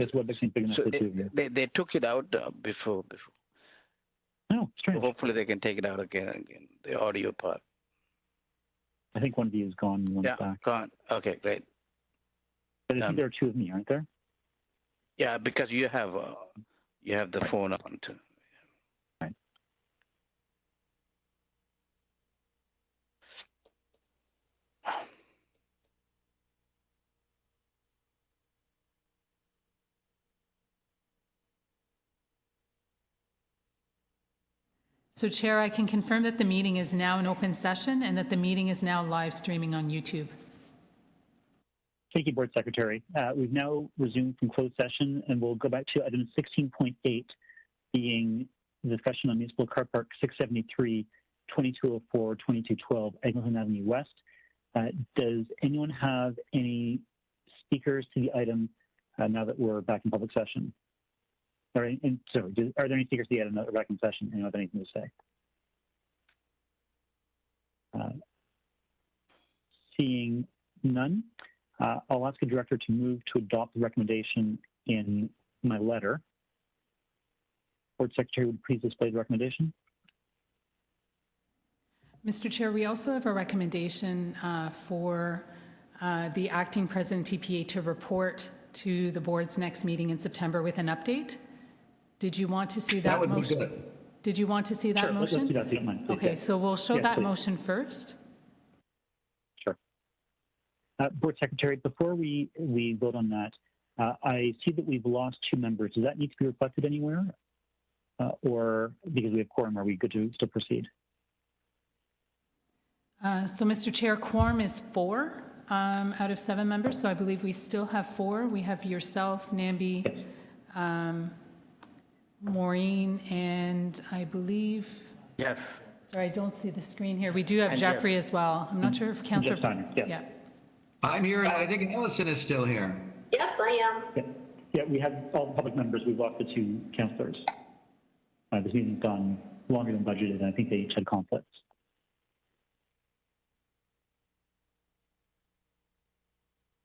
This WebEx ain't big enough So for the two of you. they took it out before. Oh, strange. Hopefully they can take it out again, the audio part. I think one of you is gone and one's Yeah, back. gone. Okay, great. But I think there are two of me, aren't there? Yeah, because you have the phone on too. Right. So Chair, I can confirm that the meeting is now in open session and that the meeting is now live streaming on YouTube. Thank you, Board Secretary. We've now resumed from closed session, and we'll go back to item 16.8, being the discussion on Municipal Car Park 673, 2204, 2212, Eglinton Avenue West. Does anyone have any speakers to the item now that we're back in public session? Are there any speakers to the item now that we're back in session? Anyone have anything to say? Seeing none, I'll ask the director to move to adopt the recommendation in my letter. Board Secretary, would you please display the recommendation? Mr. Chair, we also have a recommendation for the acting president TPA to report to the board's next meeting in September with an update. Did you want to see that motion? That would be good. Did you want to see that motion? Let's do that, if you don't mind, please. Okay, so we'll show Yes, that please. motion first. Sure. Board Secretary, before we vote on that, I see that we've lost 2 members. Does that need to be reflected anywhere? Or because we have quorum, are we good to still proceed? So, Mr. Chair, quorum is 4 out of 7 members, so I believe we still have 4. We have yourself, Nambi, Maureen, and I believe... Jeff. Sorry, I don't see the screen here. We do have And Jeffrey as well. I'm not sure if Councillor... Jeff Steiner, yeah. Yeah. I'm here, and I think Ellison is still here. Yes, I am. Yeah, we have all the public members. We've lost the 2 councillors. This meeting's gone longer than budgeted, and I think they each had conflicts.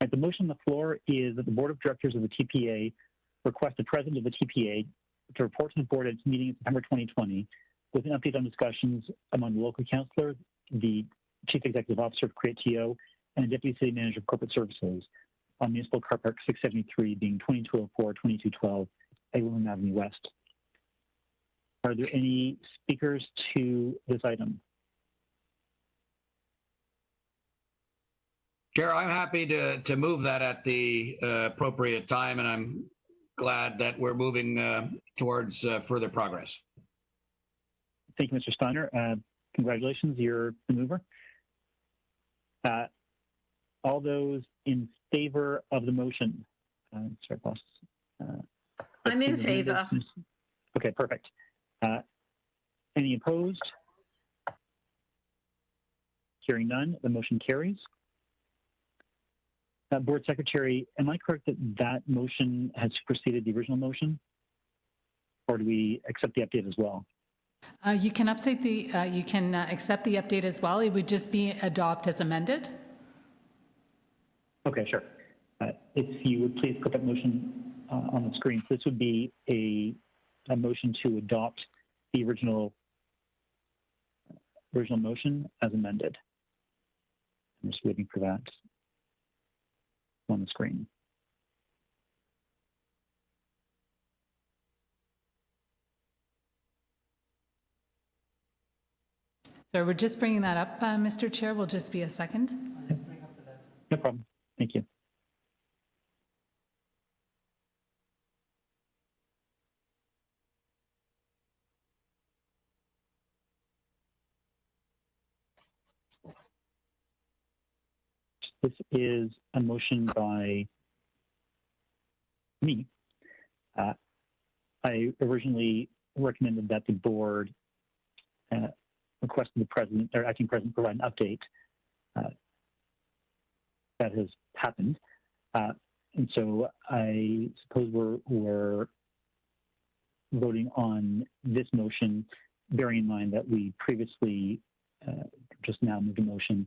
Right, the motion on the floor is that the Board of Directors of the TPA request the President of the TPA to report to the Board at its meeting in September 2020 with an update on discussions among the local councillor, the Chief Executive Officer of CreateTO, and the Deputy City Manager of Corporate Services on Municipal Car Park 673 being 2204, 2212, Eglinton Avenue West. Are there any speakers to this item? Chair, I'm happy to move that at the appropriate time, and I'm glad that we're moving towards further progress. Thank you, Mr. Steiner. Congratulations, you're the mover. All those in favor of the motion? Sorry, boss. I'm in favor. Okay, perfect. Any opposed? Hearing none, the motion carries. Board Secretary, am I correct that that motion has superseded the original motion? Or do we accept the update as well? You can accept the update as well. It would just be adopt as amended. Okay, sure. If you would please put that motion on the screen. This would be a motion to adopt the original motion as amended. I'm just waiting for that on the screen. So we're just bringing that up, Mr. Chair. Will just be a second. No problem. Thank you. This is a motion by me. I originally recommended that the board requested the president or acting president provide an update. That has happened, and so I suppose we're voting on this motion, bearing in mind that we previously just now moved a motion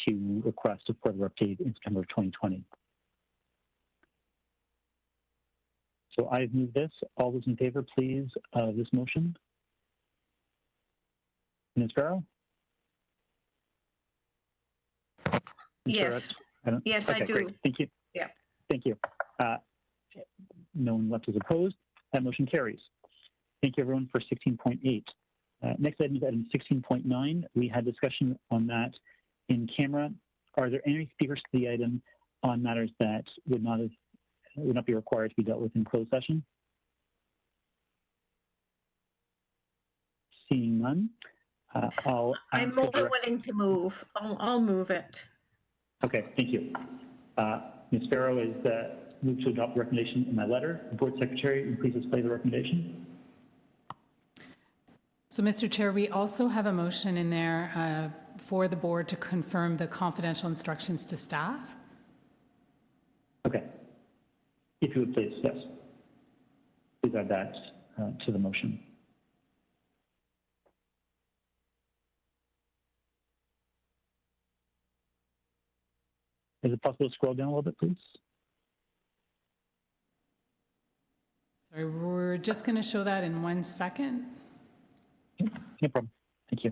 to request a further update in September of 2020. So I've moved this. All those in favor, please, of this motion? Ms. Farrow? Yes. Yes, okay, I do. Great. Thank you. Yeah. Thank you. No one left is opposed. That motion carries. Thank you, everyone, for 16.8. Next item is item 16.9. We had discussion on that in camera. Are there any speakers to the item on matters that would not be required to be dealt with in closed session? Seeing none, I'm more than willing to move. I'll move it. Okay, thank you. Ms. Farrow is moved to adopt the recommendation in my letter. Board Secretary, will you please display the recommendation? So, Mr. Chair, we also have a motion in there for the board to confirm the confidential instructions to staff. Okay. If you would please, yes. Please add that to the motion. Is it possible to scroll down a little bit, please? Sorry, we're just going to show that in 1 second. No problem. Thank you.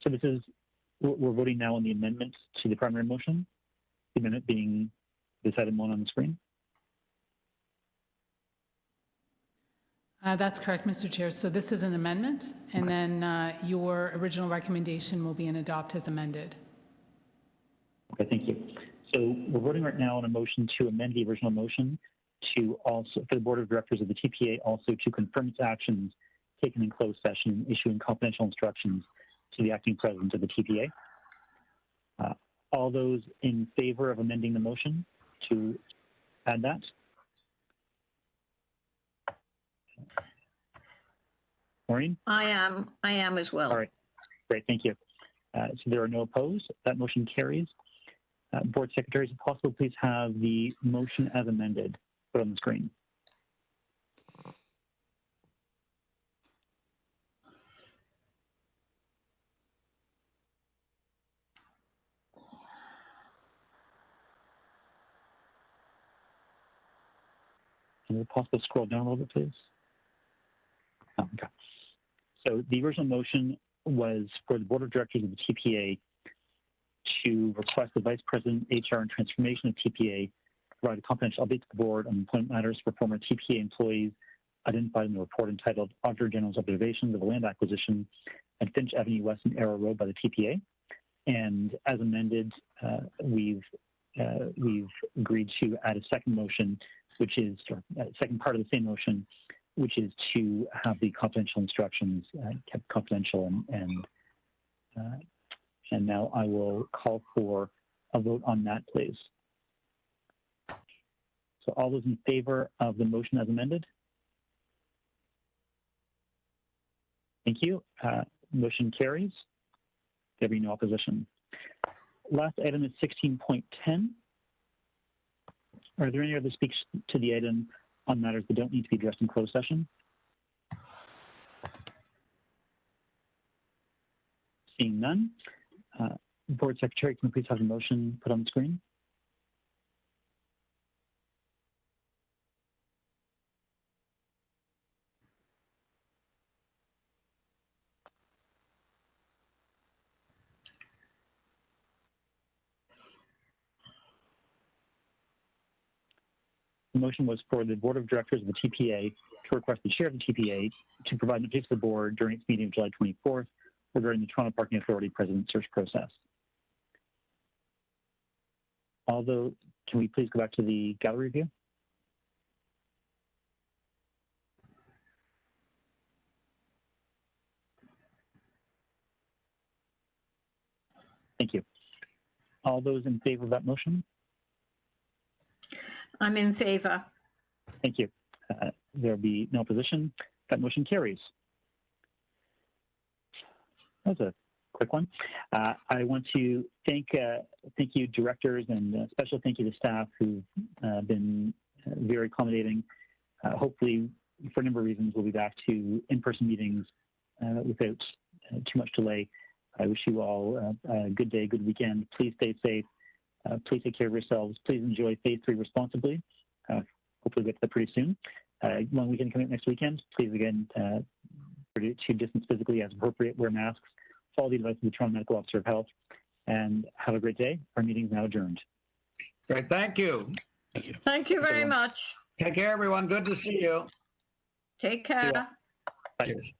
So this is, we're voting now on the amendment to the primary motion, the amendment being this item 1 on the screen. That's correct, Mr. Chair. So this is an amendment, and then your original recommendation will be an adopt as amended. Okay, thank you. So we're voting right now on a motion to amend the original motion to also, for the Board of Directors of the TPA, also to confirm its actions taken in closed session, issuing confidential instructions to the acting president of the TPA. All those in favor of amending the motion to add that? Maureen? I am as well. All right, great, thank you. So there are no opposed. That motion carries. Board Secretary, is it possible please have the motion as amended put on the screen? Is it possible to scroll down a little bit, please? Oh, okay. So the original motion was for the Board of Directors of the TPA to request the Vice President, HR and Transformation of TPA provide a confidential update to the Board on employment matters for former TPA employees identified in the report entitled Auditor General's Observations of a Land Acquisition at Finch Avenue West and Arrow Road by the TPA. And as amended, we've agreed to add a second motion, which is second part of the same motion, which is to have the confidential instructions kept confidential. And now I will call for a vote on that, please. So all those in favor of the motion as amended? Thank you. Motion carries. There be no opposition. Last item is 16.10. Are there any other speaks to the item on matters that don't need to be addressed in closed session? Seeing none, Board Secretary, can we please have the motion put on the screen? The motion was for the Board of Directors of the TPA to request the Chair of the TPA to provide an update to the Board during its meeting of July 24th regarding the Toronto Parking Authority President search process. Although, can we please go back to the gallery view? Thank you. All those in favor of that motion? I'm in favor. Thank you. There'll be no opposition. That motion carries. That was a quick one. I want to thank you, directors, and a special thank you to staff who've been very accommodating. Hopefully, for a number of reasons, we'll be back to in-person meetings without too much delay, I wish you all a good day, good weekend. Please stay safe. Please take care of yourselves. Please enjoy Phase 3 responsibly. Hopefully we'll get to that pretty soon. Long weekend coming up next weekend. Please, again, to distance physically as appropriate, wear masks, follow the advice of the Toronto Medical Officer of Health, and have a great day. Our meeting is now adjourned. Great, thank you. Thank you. Thank you very much. Take care, everyone. Good to see you. Take care. Cheers.